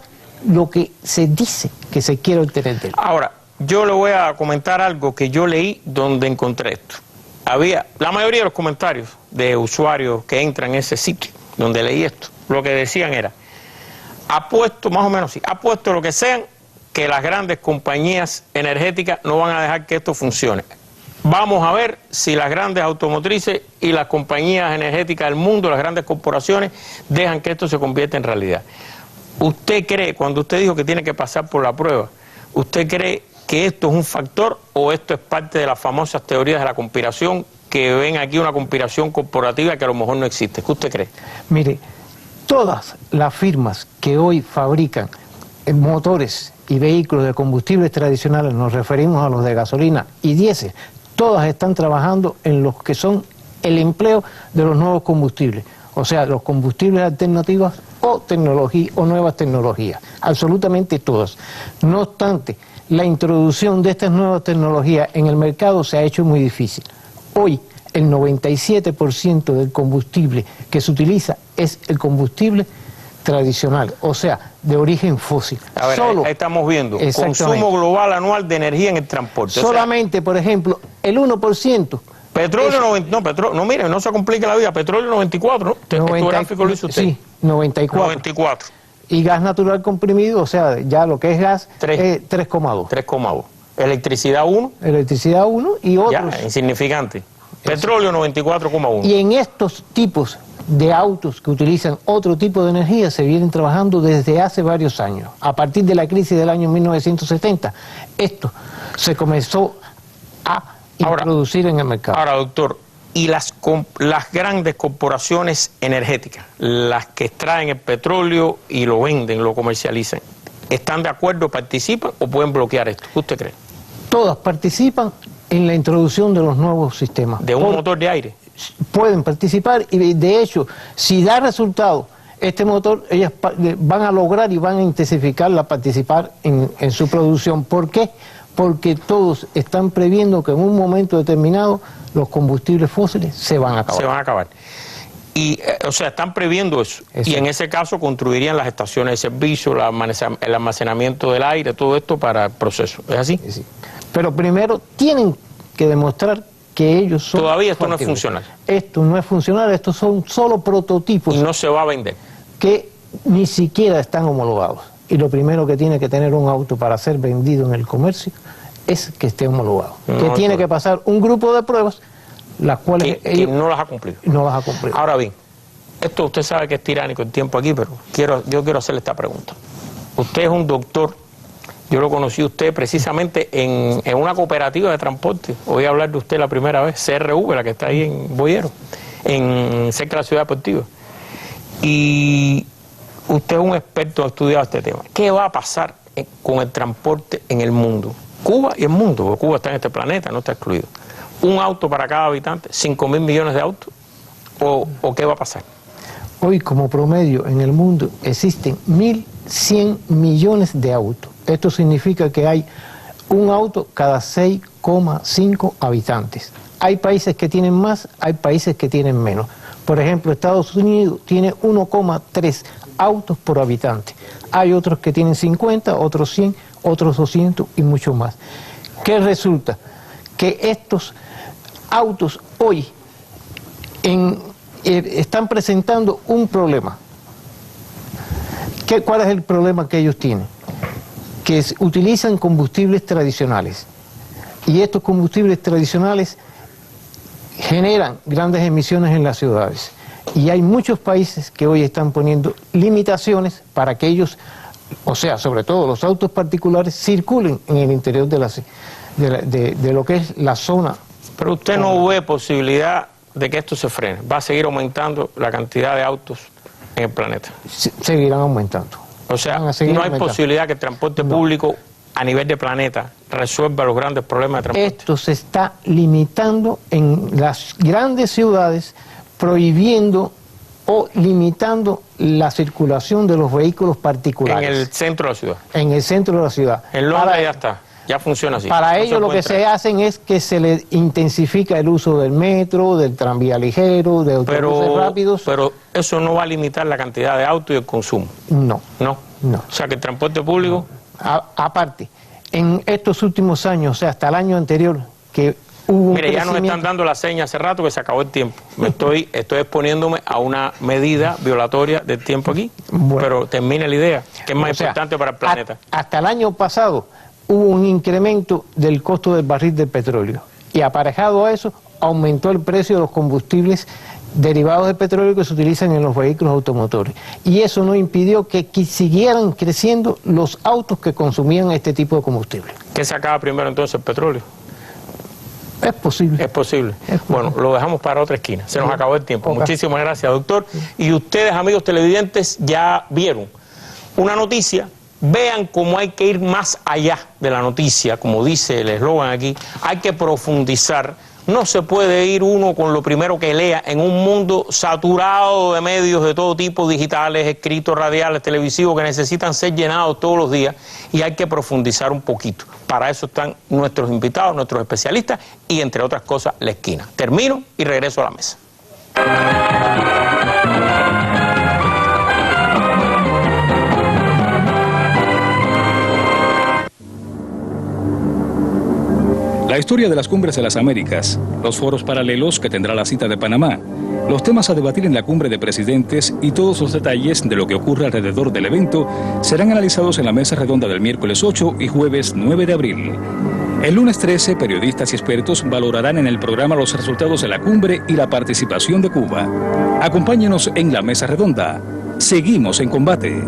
S8: lo que se dice que se quiere obtener de él.
S7: Ahora, yo le voy a comentar algo que yo leí donde encontré esto. La mayoría de los comentarios de usuarios que entran en ese sitio donde leí esto, lo que decían era: apuesto, más o menos sí, apuesto lo que sean, que las grandes compañías energéticas no van a dejar que esto funcione. Vamos a ver si las grandes automotrices y las compañías energéticas del mundo, las grandes corporaciones, dejan que esto se convierta en realidad. ¿Usted cree, cuando usted dijo que tiene que pasar por la prueba, usted cree que esto es un factor o esto es parte de las famosas teorías de la conspiración, que ven aquí una conspiración corporativa que a lo mejor no existe? ¿Qué usted cree?
S8: Mire, todas las firmas que hoy fabrican motores y vehículos de combustibles tradicionales, nos referimos a los de gasolina y diésel, todas están trabajando en los que son el empleo de los nuevos combustibles, o sea, los combustibles alternativos o tecnología o nuevas tecnologías, absolutamente todas. No obstante, la introducción de estas nuevas tecnologías en el mercado se ha hecho muy difícil. Hoy, el 97% del combustible que se utiliza es el combustible tradicional, o sea, de origen fósil.
S7: A ver, ahí estamos viendo consumo global anual de energía en el transporte.
S8: Solamente, por ejemplo, el 1%.
S7: Petróleo, no, mire, no se complique la vida, petróleo 94, ¿no? Este gráfico lo hizo usted.
S8: Sí, 94.
S7: 94.
S8: Y gas natural comprimido, o sea, ya lo que es gas, 3,2.
S7: 3,2. Electricidad 1.
S8: Electricidad 1 y otros.
S7: Ya, insignificante. Petróleo 94,1.
S8: Y en estos tipos de autos que utilizan otro tipo de energía se vienen trabajando desde hace varios años. A partir de la crisis del año 1970, esto se comenzó a introducir en el mercado.
S7: Ahora, doctor, ¿y las grandes corporaciones energéticas, las que extraen el petróleo y lo venden, lo comercializan, están de acuerdo, participan o pueden bloquear esto? ¿Qué usted cree?
S8: Todas participan en la introducción de los nuevos sistemas.
S7: ¿De un motor de aire?
S8: Pueden participar y de hecho, si da resultado este motor, ellas van a lograr y van a intensificar participar en su producción. ¿Por qué? Porque todos están previendo que en un momento determinado los combustibles fósiles se van a acabar.
S7: Se van a acabar. Y, o sea, están previendo eso. Y en ese caso construirían las estaciones de servicio, el almacenamiento del aire, todo esto para el proceso. ¿Es así?
S8: Sí. Pero primero tienen que demostrar que ellos son...
S7: Todavía esto no es funcional.
S8: Esto no es funcional, estos son solo prototipos.
S7: Y no se va a vender.
S8: Que ni siquiera están homologados. Y lo primero que tiene que tener un auto para ser vendido en el comercio es que esté homologado. Que tiene que pasar un grupo de pruebas, las cuales
S7: que no las ha cumplido.
S8: No las ha cumplido.
S7: Ahora bien, esto usted sabe que es tiránico el tiempo aquí, pero yo quiero hacerle esta pregunta. Usted es un doctor, yo lo conocí a usted precisamente en una cooperativa de transporte. Oí hablar de usted la primera vez, CRV, la que está ahí en Boyero, cerca de la ciudad deportiva. Y usted es un experto, ha estudiado este tema. ¿Qué va a pasar con el transporte en el mundo? Cuba y el mundo, porque Cuba está en este planeta, no está excluido. ¿Un auto para cada habitante? ¿5.000 millones de autos? ¿O qué va a pasar?
S8: Hoy, como promedio, en el mundo existen 1.100 millones de autos. Esto significa que hay un auto cada 6,5 habitantes. Hay países que tienen más, hay países que tienen menos. Por ejemplo, Estados Unidos tiene 1,3 autos por habitante. Hay otros que tienen 50, otros 100, otros 200 y mucho más. ¿Qué resulta? Que estos autos hoy están presentando un problema. ¿Cuál es el problema que ellos tienen? Que utilizan combustibles tradicionales. Y estos combustibles tradicionales generan grandes emisiones en las ciudades. Y hay muchos países que hoy están poniendo limitaciones para que ellos, o sea, sobre todo los autos particulares, circulen en el interior de lo que es la zona.
S7: Pero usted no ve posibilidad de que esto se frene. Va a seguir aumentando la cantidad de autos en el planeta.
S8: Seguirán aumentando.
S7: O sea, no hay posibilidad que el transporte público a nivel de planeta resuelva los grandes problemas de transporte.
S8: Esto se está limitando en las grandes ciudades, prohibiendo o limitando la circulación de los vehículos particulares.
S7: En el centro de la ciudad.
S8: En el centro de la ciudad.
S7: En Londres ya está. Ya funciona así.
S8: Para ello lo que se hacen es que se le intensifica el uso del metro, del tranvía ligero, de autobuses rápidos.
S7: Pero eso no va a limitar la cantidad de autos y el consumo.
S8: No.
S7: No. O sea que el transporte público...
S8: Aparte, en estos últimos años, o sea, hasta el año anterior, que
S7: Mire, ya nos están dando la seña hace rato que se acabó el tiempo. Estoy exponiéndome a una medida violatoria del tiempo aquí, pero termine la idea, que es más importante para el planeta.
S8: Hasta el año pasado hubo un incremento del costo del barril del petróleo y aparejado a eso aumentó el precio de los combustibles derivados del petróleo que se utilizan en los vehículos automotores. Y eso no impidió que siguieran creciendo los autos que consumían este tipo de combustible.
S7: ¿Qué se acaba primero entonces, el petróleo?
S8: Es posible.
S7: Es posible. Bueno, lo dejamos para otra esquina. Se nos acabó el tiempo. Muchísimas gracias, doctor. Y ustedes, amigos televidentes, ya vieron una noticia. Vean cómo hay que ir más allá de la noticia, como dice el eslogan aquí. Hay que profundizar. No se puede ir uno con lo primero que lea en un mundo saturado de medios de todo tipo, digitales, escritos, radiales, televisivos, que necesitan ser llenados todos los días, y hay que profundizar un poquito. Para eso están nuestros invitados, nuestros especialistas y, entre otras cosas, La Esquina. Termino y regreso a la mesa.
S6: La historia de las cumbres de las Américas, los foros paralelos que tendrá la cita de Panamá, los temas a debatir en la cumbre de presidentes y todos los detalles de lo que ocurre alrededor del evento serán analizados en la mesa redonda del miércoles 8 y jueves 9 de abril. El lunes 13, periodistas y expertos valorarán en el programa los resultados de la cumbre y la participación de Cuba. Acompáñenos en la mesa redonda. Seguimos en combate.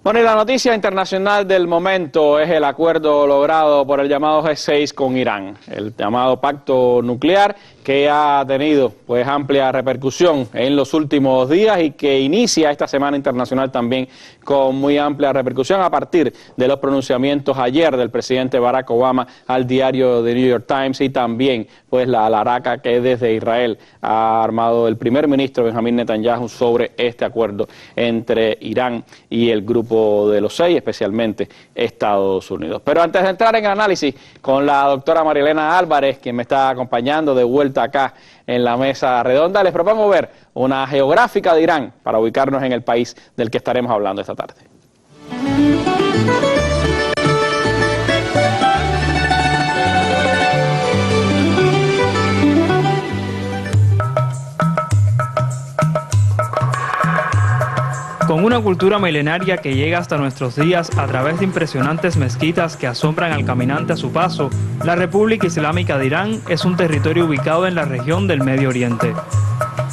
S1: Bueno, y la noticia internacional del momento es el acuerdo logrado por el llamado G6 con Irán, el llamado pacto nuclear que ha tenido pues amplia repercusión en los últimos días y que inicia esta semana internacional también con muy amplia repercusión a partir de los pronunciamientos ayer del presidente Barack Obama al diario The New York Times y también pues la alaraca que desde Israel ha armado el primer ministro Benjamín Netanyahu sobre este acuerdo entre Irán y el grupo de los 6, especialmente Estados Unidos. Pero antes de entrar en análisis con la doctora Marielena Álvarez, quien me está acompañando de vuelta acá en la mesa redonda, les propongo ver una geográfica de Irán para ubicarnos en el país del que estaremos hablando esta tarde.
S9: Con una cultura milenaria que llega hasta nuestros días a través de impresionantes mezquitas que asombran al caminante a su paso, la República Islámica de Irán es un territorio ubicado en la región del Medio Oriente.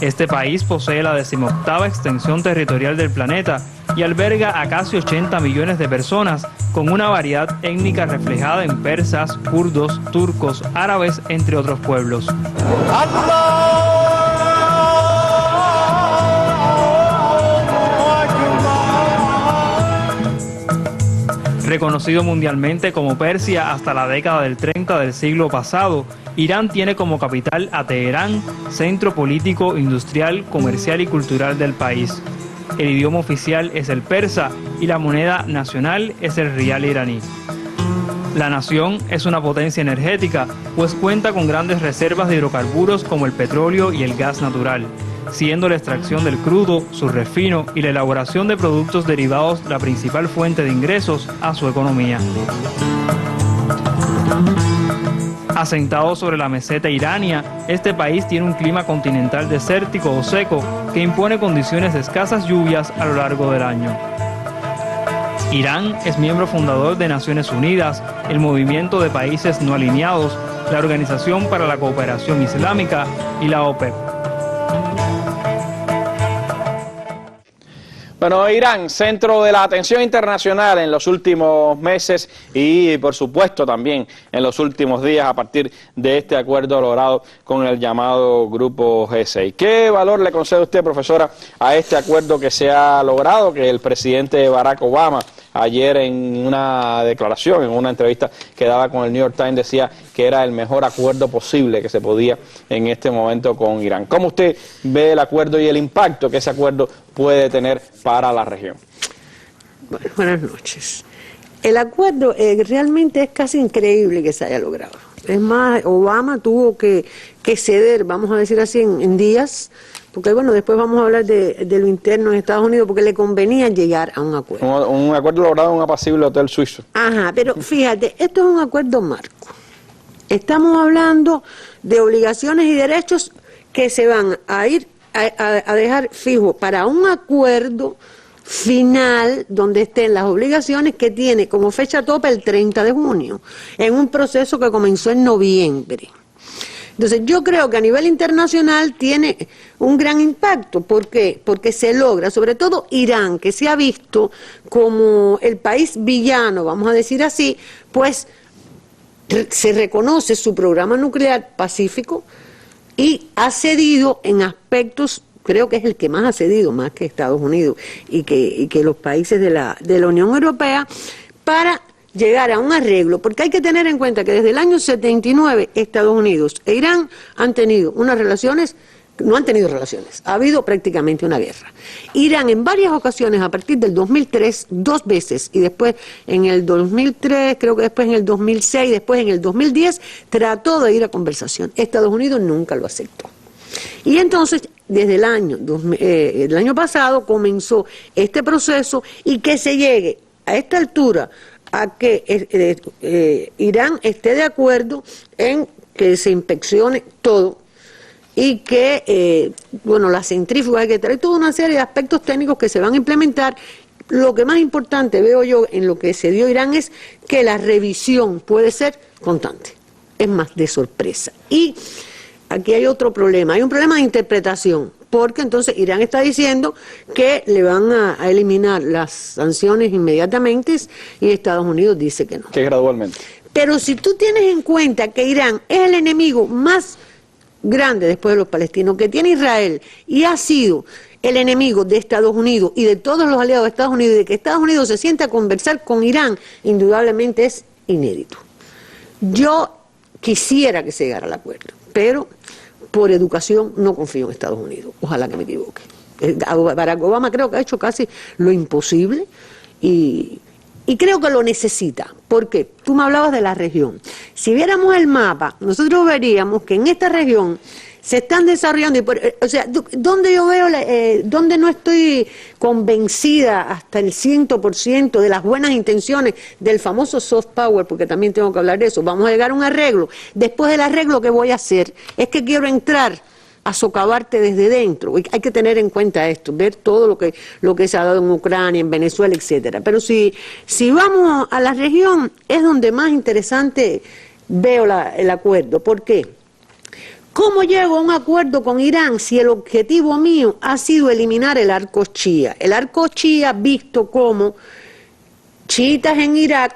S9: Este país posee la 18ª extensión territorial del planeta y alberga a casi 80 millones de personas, con una variedad étnica reflejada en persas, kurdos, turcos, árabes, entre otros pueblos. Reconocido mundialmente como Persia hasta la década del 30 del siglo pasado, Irán tiene como capital a Teherán, centro político, industrial, comercial y cultural del país. El idioma oficial es el persa y la moneda nacional es el rial iraní. La nación es una potencia energética, pues cuenta con grandes reservas de hidrocarburos como el petróleo y el gas natural, siendo la extracción del crudo, su refino y la elaboración de productos derivados la principal fuente de ingresos a su economía. Asentado sobre la meseta irania, este país tiene un clima continental desértico o seco que impone condiciones de escasas lluvias a lo largo del año. Irán es miembro fundador de Naciones Unidas, el Movimiento de Países No Alineados, la Organización para la Cooperación Islámica y la OPEP.
S1: Bueno, Irán, centro de la atención internacional en los últimos meses y, por supuesto, también en los últimos días a partir de este acuerdo logrado con el llamado Grupo G6. ¿Qué valor le concede usted, profesora, a este acuerdo que se ha logrado, que el presidente Barack Obama ayer en una declaración, en una entrevista que daba con el New York Times, decía que era el mejor acuerdo posible que se podía en este momento con Irán? ¿Cómo usted ve el acuerdo y el impacto que ese acuerdo puede tener para la región?
S10: Bueno, buenas noches. El acuerdo realmente es casi increíble que se haya logrado. Es más, Obama tuvo que ceder, vamos a decir así, en días, porque bueno, después vamos a hablar de lo interno en Estados Unidos, porque le convenía llegar a un acuerdo.
S1: Un acuerdo logrado en un apacible hotel suizo.
S10: Ajá, pero fíjate, esto es un acuerdo marco. Estamos hablando de obligaciones y derechos que se van a ir a dejar fijo para un acuerdo final donde estén las obligaciones que tiene como fecha tope el 30 de junio, en un proceso que comenzó en noviembre. Entonces yo creo que a nivel internacional tiene un gran impacto. ¿Por qué? Porque se logra, sobre todo Irán, que se ha visto como el país villano, vamos a decir así, pues se reconoce su programa nuclear pacífico y ha cedido en aspectos, creo que es el que más ha cedido, más que Estados Unidos y que los países de la Unión Europea, para llegar a un arreglo, porque hay que tener en cuenta que desde el año 79 Estados Unidos e Irán han tenido unas relaciones, no han tenido relaciones, ha habido prácticamente una guerra. Irán en varias ocasiones, a partir del 2003, 2 veces, y después en el 2003, creo que después en el 2006, después en el 2010, trató de ir a conversación. Estados Unidos nunca lo aceptó. Y entonces, desde el año pasado comenzó este proceso, y que se llegue a esta altura a que Irán esté de acuerdo en que se inspeccione todo y que, bueno, las centrífugas hay que traer toda una serie de aspectos técnicos que se van a implementar. Lo que más importante veo yo en lo que se dio Irán es que la revisión puede ser constante, es más, de sorpresa. Y aquí hay otro problema, hay un problema de interpretación, porque entonces Irán está diciendo que le van a eliminar las sanciones inmediatamente y Estados Unidos dice que no.
S1: Que gradualmente.
S10: Pero si tú tienes en cuenta que Irán es el enemigo más grande después de los palestinos que tiene Israel y ha sido el enemigo de Estados Unidos y de todos los aliados de Estados Unidos, y de que Estados Unidos se siente a conversar con Irán, indudablemente es inédito. Yo quisiera que se llegara al acuerdo, pero por educación no confío en Estados Unidos, ojalá que me equivoque. Barack Obama creo que ha hecho casi lo imposible y creo que lo necesita, porque tú me hablabas de la región. Si viéramos el mapa, nosotros veríamos que en esta región se están desarrollando, o sea, donde yo veo, donde no estoy convencida hasta el 100% de las buenas intenciones del famoso soft power, porque también tengo que hablar de eso, vamos a llegar a un arreglo. Después del arreglo, ¿qué voy a hacer? Es que quiero entrar a socavarte desde dentro. Hay que tener en cuenta esto, ver todo lo que se ha dado en Ucrania, en Venezuela, etcétera. Pero si vamos a la región, es donde más interesante veo el acuerdo. ¿Por qué? ¿Cómo llego a un acuerdo con Irán si el objetivo mío ha sido eliminar el arco chía? El arco chía visto como chiitas en Irak,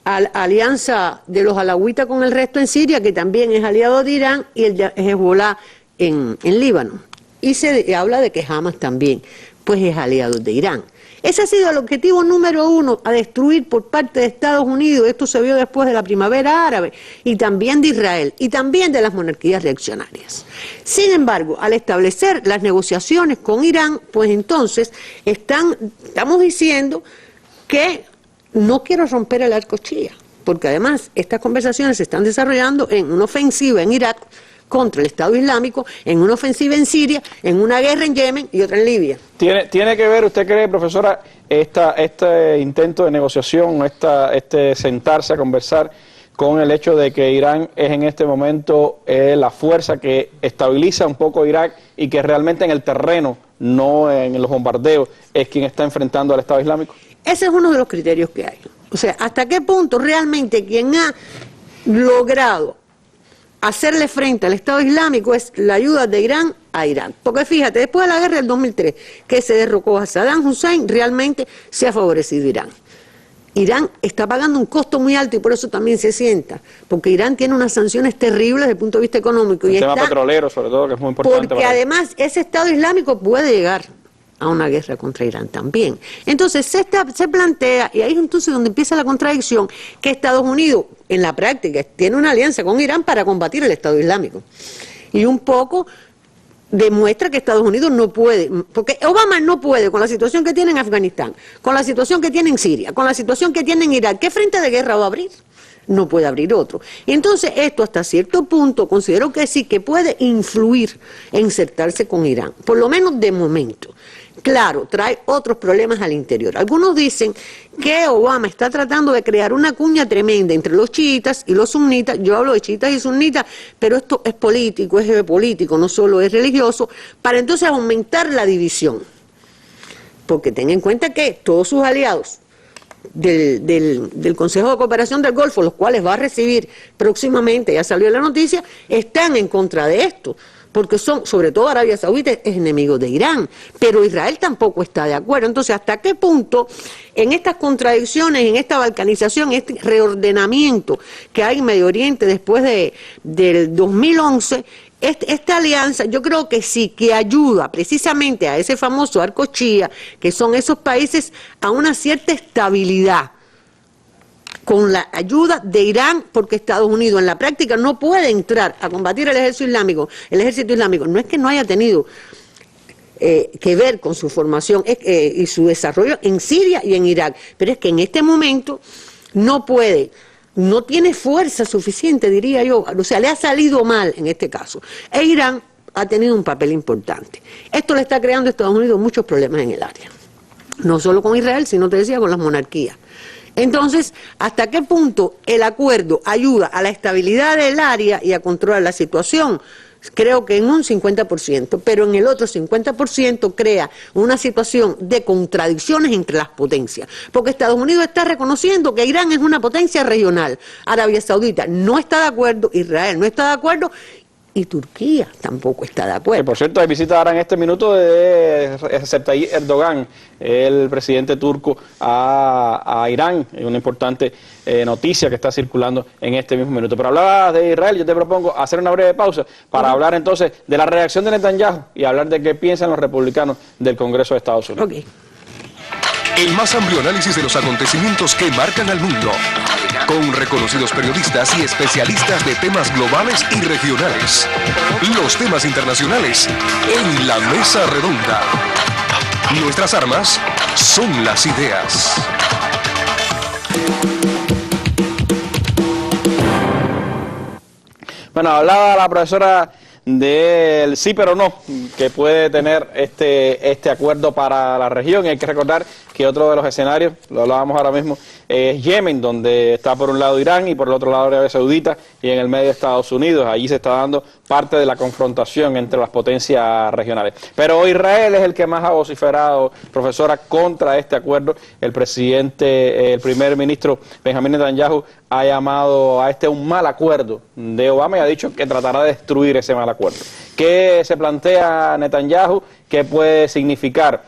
S10: alianza de los alawitas con el resto en Siria, que también es aliado de Irán, y el de Hezbollah en Líbano. Y se habla de que Hamas también pues es aliado de Irán. Ese ha sido el objetivo número 1 a destruir por parte de Estados Unidos. Esto se vio después de la primavera árabe y también de Israel y también de las monarquías reaccionarias. Sin embargo, al establecer las negociaciones con Irán, pues entonces estamos diciendo que no quiero romper el arco chía, porque además estas conversaciones se están desarrollando en una ofensiva en Irak contra el Estado Islámico, en una ofensiva en Siria, en una guerra en Yemen y otra en Libia.
S1: ¿Tiene que ver, usted cree, profesora, este intento de negociación, este sentarse a conversar con el hecho de que Irán es en este momento la fuerza que estabiliza un poco Irak y que realmente en el terreno, no en los bombardeos, es quien está enfrentando al Estado Islámico?
S10: Ese es uno de los criterios que hay. O sea, hasta qué punto realmente quien ha logrado hacerle frente al Estado Islámico es la ayuda de Irán a Irak. Porque fíjate, después de la guerra del 2003, que se derrocó a Saddam Hussein, realmente se ha favorecido Irán. Irán está pagando un costo muy alto y por eso también se sienta, porque Irán tiene unas sanciones terribles desde el punto de vista económico.
S1: El tema petrolero, sobre todo, que es muy importante.
S10: Porque además ese Estado Islámico puede llegar a una guerra contra Irán también. Entonces se plantea, y ahí es entonces donde empieza la contradicción, que Estados Unidos en la práctica tiene una alianza con Irán para combatir el Estado Islámico. Y un poco demuestra que Estados Unidos no puede, porque Obama no puede con la situación que tiene en Afganistán, con la situación que tiene en Siria, con la situación que tiene en Irak. ¿Qué frente de guerra va a abrir? No puede abrir otro. Y entonces esto hasta cierto punto considero que sí que puede influir en insertarse con Irán, por lo menos de momento. Claro, trae otros problemas al interior. Algunos dicen que Obama está tratando de crear una cuña tremenda entre los chiitas y los sunitas. Yo hablo de chiitas y sunitas, pero esto es político, no solo es religioso, para entonces aumentar la división. Porque ten en cuenta que todos sus aliados del Consejo de Cooperación del Golfo, los cuales va a recibir próximamente, ya salió la noticia, están en contra de esto. Porque son, sobre todo Arabia Saudita, es enemigo de Irán, pero Israel tampoco está de acuerdo. Entonces, ¿hasta qué punto en estas contradicciones, en esta balcanización, este reordenamiento que hay en Medio Oriente después del 2011, esta alianza, yo creo que sí, que ayuda precisamente a ese famoso arco Shia, que son esos países, a una cierta estabilidad, con la ayuda de Irán, porque Estados Unidos en la práctica no puede entrar a combatir el ejército islámico. El ejército islámico no es que no haya tenido que ver con su formación y su desarrollo en Siria y en Irak, pero es que en este momento no puede, no tiene fuerza suficiente, diría yo, o sea, le ha salido mal en este caso. E Irán ha tenido un papel importante. Esto le está creando a Estados Unidos muchos problemas en el área, no solo con Israel, sino, te decía, con las monarquías. Entonces, ¿hasta qué punto el acuerdo ayuda a la estabilidad del área y a controlar la situación? Creo que en un 50%, pero en el otro 50% crea una situación de contradicciones entre las potencias. Porque Estados Unidos está reconociendo que Irán es una potencia regional. Arabia Saudita no está de acuerdo, Israel no está de acuerdo, y Turquía tampoco está de acuerdo.
S1: Por cierto, hay visita ahora en este minuto de Recep Tayyip Erdogan, el presidente turco, a Irán. Es una importante noticia que está circulando en este mismo minuto. Pero hablabas de Israel, yo te propongo hacer una breve pausa para hablar entonces de la reacción de Netanyahu y hablar de qué piensan los republicanos del Congreso de Estados Unidos.
S10: Okay.
S11: El más amplio análisis de los acontecimientos que marcan al mundo, con reconocidos periodistas y especialistas de temas globales y regionales. Los temas internacionales en la mesa redonda. Nuestras armas son las ideas.
S1: Bueno, hablaba la profesora del sí pero no que puede tener este acuerdo para la región, y hay que recordar que otro de los escenarios, lo hablábamos ahora mismo, es Yemen, donde está por un lado Irán y por el otro lado Arabia Saudita, y en el medio Estados Unidos. Allí se está dando parte de la confrontación entre las potencias regionales. Pero Israel es el que más ha vociferado, profesora, contra este acuerdo. El primer ministro Benjamín Netanyahu ha llamado a un mal acuerdo de Obama y ha dicho que tratará de destruir ese mal acuerdo. ¿Qué se plantea Netanyahu? ¿Qué puede significar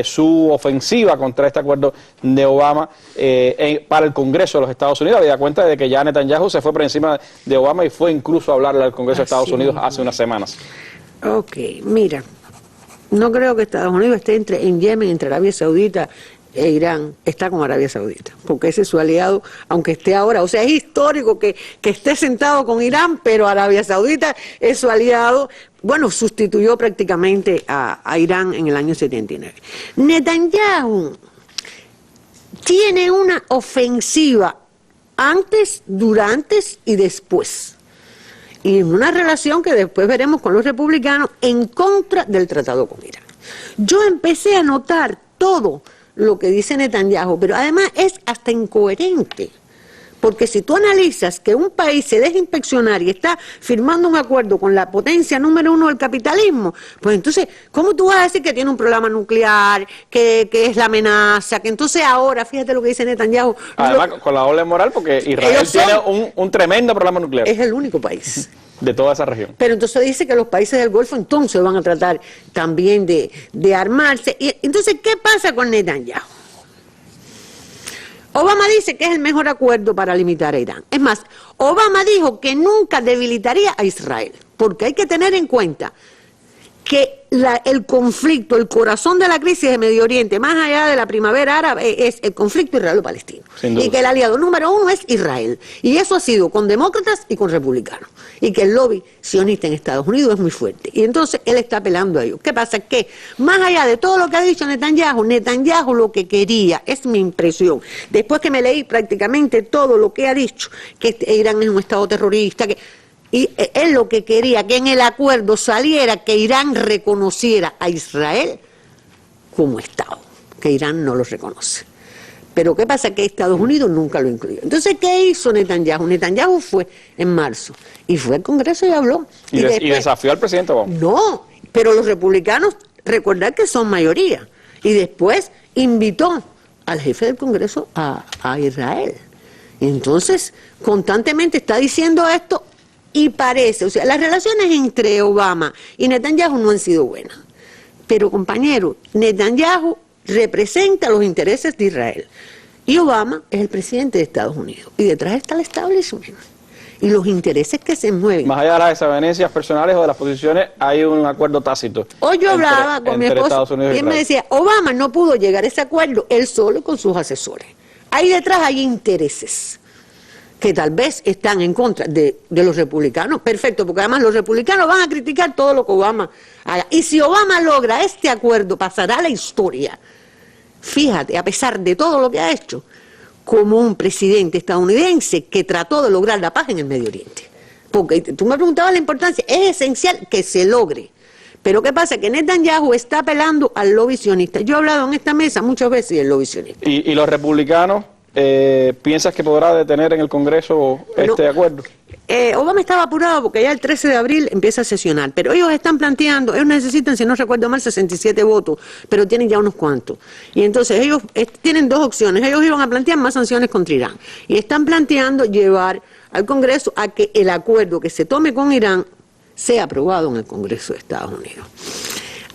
S1: su ofensiva contra este acuerdo de Obama para el Congreso de los Estados Unidos? Habida cuenta de que ya Netanyahu se fue por encima de Obama y fue incluso a hablarle al Congreso de Estados Unidos hace unas semanas.
S10: Ok, mira, no creo que Estados Unidos esté en Yemen, entre Arabia Saudita e Irán. Está con Arabia Saudita, porque ese es su aliado, aunque esté ahora, o sea, es histórico que esté sentado con Irán, pero Arabia Saudita es su aliado. Bueno, sustituyó prácticamente a Irán en el año 79. Netanyahu tiene una ofensiva antes, durante y después. Y en una relación que después veremos con los republicanos en contra del tratado con Irán. Yo empecé a notar todo lo que dice Netanyahu, pero además es hasta incoherente. Porque si tú analizas que un país se deja inspeccionar y está firmando un acuerdo con la potencia número 1 del capitalismo, pues entonces, ¿cómo tú vas a decir que tiene un programa nuclear, que es la amenaza, que entonces ahora, fíjate lo que dice Netanyahu.
S1: Además, con la doble moral, porque Israel tiene un tremendo programa nuclear.
S10: Es el único país
S1: de toda esa región.
S10: Pero entonces dice que los países del Golfo entonces van a tratar también de armarse. Y entonces, ¿qué pasa con Netanyahu? Obama dice que es el mejor acuerdo para limitar a Irán. Es más, Obama dijo que nunca debilitaría a Israel, porque hay que tener en cuenta que el conflicto, el corazón de la crisis de Medio Oriente, más allá de la primavera árabe, es el conflicto israelo-palestino. Y que el aliado número 1 es Israel. Y eso ha sido con demócratas y con republicanos. Y que el lobby sionista en Estados Unidos es muy fuerte. Y entonces él está apelando a ellos. ¿Qué pasa? Que más allá de todo lo que ha dicho Netanyahu lo que quería, es mi impresión, después que me leí prácticamente todo lo que ha dicho, que Irán es un estado terrorista, y él lo que quería, que en el acuerdo saliera que Irán reconociera a Israel como Estado, que Irán no lo reconoce. Pero ¿qué pasa? Que Estados Unidos nunca lo incluyó. Entonces, ¿qué hizo Netanyahu? Netanyahu fue en marzo, y fue al Congreso y habló.
S1: Y desafió al presidente Obama.
S10: No, pero los republicanos, recordad que son mayoría, y después invitó al jefe del Congreso a Israel. Y entonces, constantemente está diciendo esto. Y parece, o sea, las relaciones entre Obama y Netanyahu no han sido buenas. Pero, compañero, Netanyahu representa los intereses de Israel. Y Obama es el presidente de Estados Unidos. Y detrás está el establishment. Y los intereses que se mueven.
S1: Más allá de las desavenencias personales o de las posiciones, hay un acuerdo tácito.
S10: Hoy yo hablaba con mi esposo y él me decía, Obama no pudo llegar a ese acuerdo él solo con sus asesores. Ahí detrás hay intereses que tal vez están en contra de los republicanos. Perfecto, porque además los republicanos van a criticar todo lo que Obama haga. Y si Obama logra este acuerdo, pasará a la historia, fíjate, a pesar de todo lo que ha hecho, como un presidente estadounidense que trató de lograr la paz en el Medio Oriente. Porque tú me preguntabas la importancia, es esencial que se logre. Pero ¿qué pasa? Que Netanyahu está apelando al lobby sionista. Yo he hablado en esta mesa muchas veces del lobby sionista.
S1: ¿Y los republicanos? ¿Piensas que podrá detener en el Congreso este acuerdo?
S10: Obama estaba apurado porque ya el 13 de abril empieza a sesionar, pero ellos están planteando, ellos necesitan, si no recuerdo mal, 67 votos, pero tienen ya unos cuantos. Y entonces ellos tienen dos opciones, ellos iban a plantear más sanciones contra Irán, y están planteando llevar al Congreso a que el acuerdo que se tome con Irán sea aprobado en el Congreso de Estados Unidos.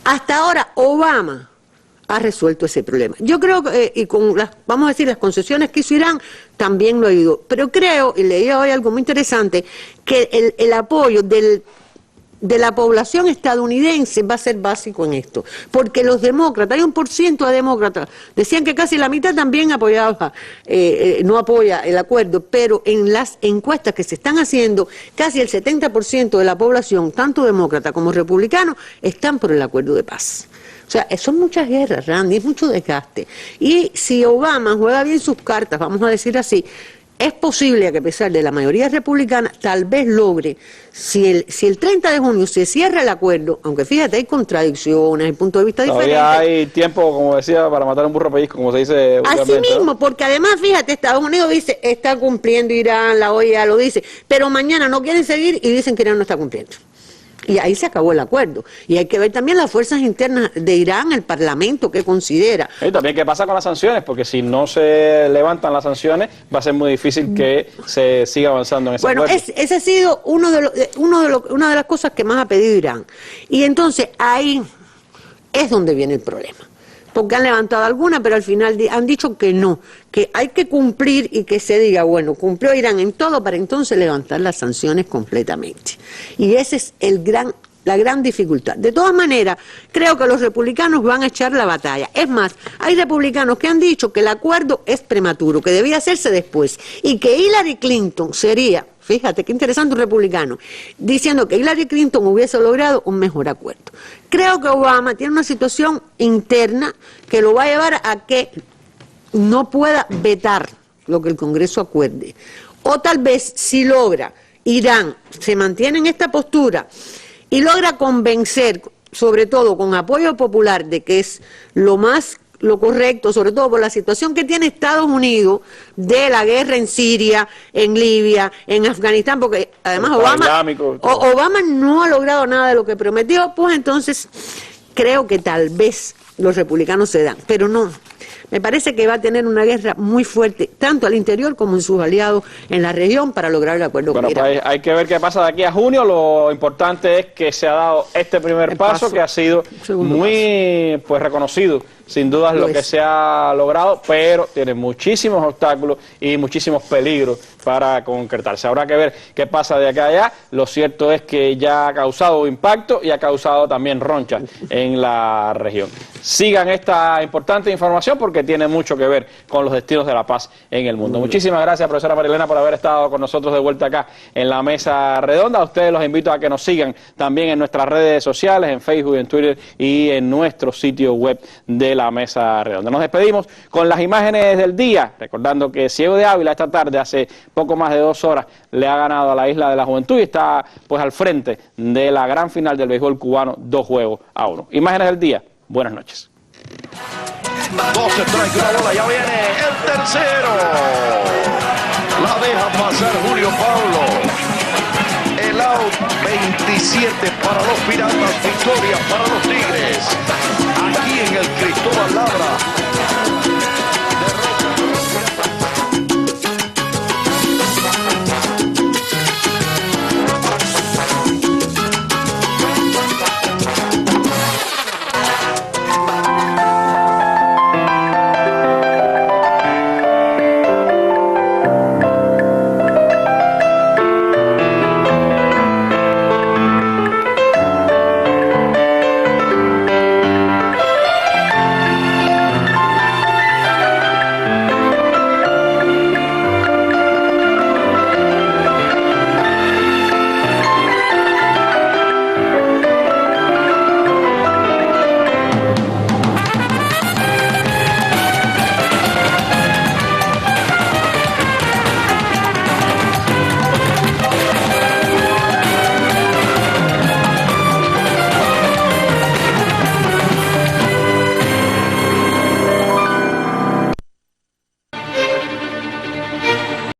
S10: Hasta ahora, Obama ha resuelto ese problema. Yo creo que, y con vamos a decir, las concesiones que hizo Irán, también lo ha ido. Pero creo, y leía hoy algo muy interesante, que el apoyo de la población estadounidense va a ser básico en esto. Porque los demócratas, hay 1% de demócratas, decían que casi la mitad también apoyaba, no apoya el acuerdo, pero en las encuestas que se están haciendo, casi el 70% de la población, tanto demócrata como republicano, están por el acuerdo de paz. O sea, son muchas guerras, Randy, es mucho desgaste. Y si Obama juega bien sus cartas, vamos a decir así, es posible que a pesar de la mayoría republicana, tal vez logre, si el 30 de junio se cierra el acuerdo, aunque fíjate, hay contradicciones, hay puntos de vista diferentes.
S1: Todavía hay tiempo, como decía, para matar un burro pellizco, como se dice.
S10: Así mismo, ¿no? Porque además, fíjate, Estados Unidos dice, está cumpliendo Irán, la OEA lo dice, pero mañana no quieren seguir y dicen que Irán no está cumpliendo. Y ahí se acabó el acuerdo. Y hay que ver también las fuerzas internas de Irán, el parlamento, qué considera.
S1: Y también qué pasa con las sanciones, porque si no se levantan las sanciones, va a ser muy difícil que se siga avanzando en ese acuerdo. Bueno,
S10: ese ha sido una de las cosas que más ha pedido Irán. Y entonces ahí es donde viene el problema. Porque han levantado alguna, pero al final han dicho que no, que hay que cumplir y que se diga, bueno, cumplió Irán en todo para entonces levantar las sanciones completamente. Y esa es la gran dificultad. De todas maneras, creo que los republicanos van a echar la batalla. Es más, hay republicanos que han dicho que el acuerdo es prematuro, que debía hacerse después, y que Hillary Clinton sería, fíjate qué interesante un republicano, diciendo que Hillary Clinton hubiese logrado un mejor acuerdo. Creo que Obama tiene una situación interna que lo va a llevar a que no pueda vetar lo que el Congreso acuerde. O tal vez si logra, Irán se mantiene en esta postura y logra convencer, sobre todo con apoyo popular, de que es lo más lo correcto, sobre todo por la situación que tiene Estados Unidos de la guerra en Siria, en Libia, en Afganistán, porque además Obama no ha logrado nada de lo que prometió, pues entonces creo que tal vez los republicanos se dan, pero no. Me parece que va a tener una guerra muy fuerte, tanto al interior como en sus aliados en la región, para lograr el acuerdo con Irán.
S1: Pues hay que ver qué pasa de aquí a junio. Lo importante es que se ha dado este primer paso, que ha sido muy reconocido, sin dudas, lo que se ha logrado, pero tiene muchísimos obstáculos y muchísimos peligros para concretarse. Habrá que ver qué pasa de acá a allá. Lo cierto es que ya ha causado impacto y ha causado también ronchas en la región. Sigan esta importante información porque tiene mucho que ver con los destinos de la paz en el mundo. Muchísimas gracias, profesora Marilena, por haber estado con nosotros de vuelta acá en la Mesa Redonda. A ustedes los invito a que nos sigan también en nuestras redes sociales, en Facebook, en Twitter y en nuestro sitio web de la Mesa Redonda. Nos despedimos con las imágenes del día, recordando que Ciego de Ávila esta tarde, hace poco más de 2 horas, le ha ganado a la Isla de la Juventud y está pues al frente de la gran final del béisbol cubano, 2-1. Imágenes del día. Buenas noches.
S12: 2 strikes, una bola, ya viene el tercero. La deja pasar Julio Pablo. El out 27 para los Piratas, victoria para los Tigres. Aquí en el Cristóbal Labra.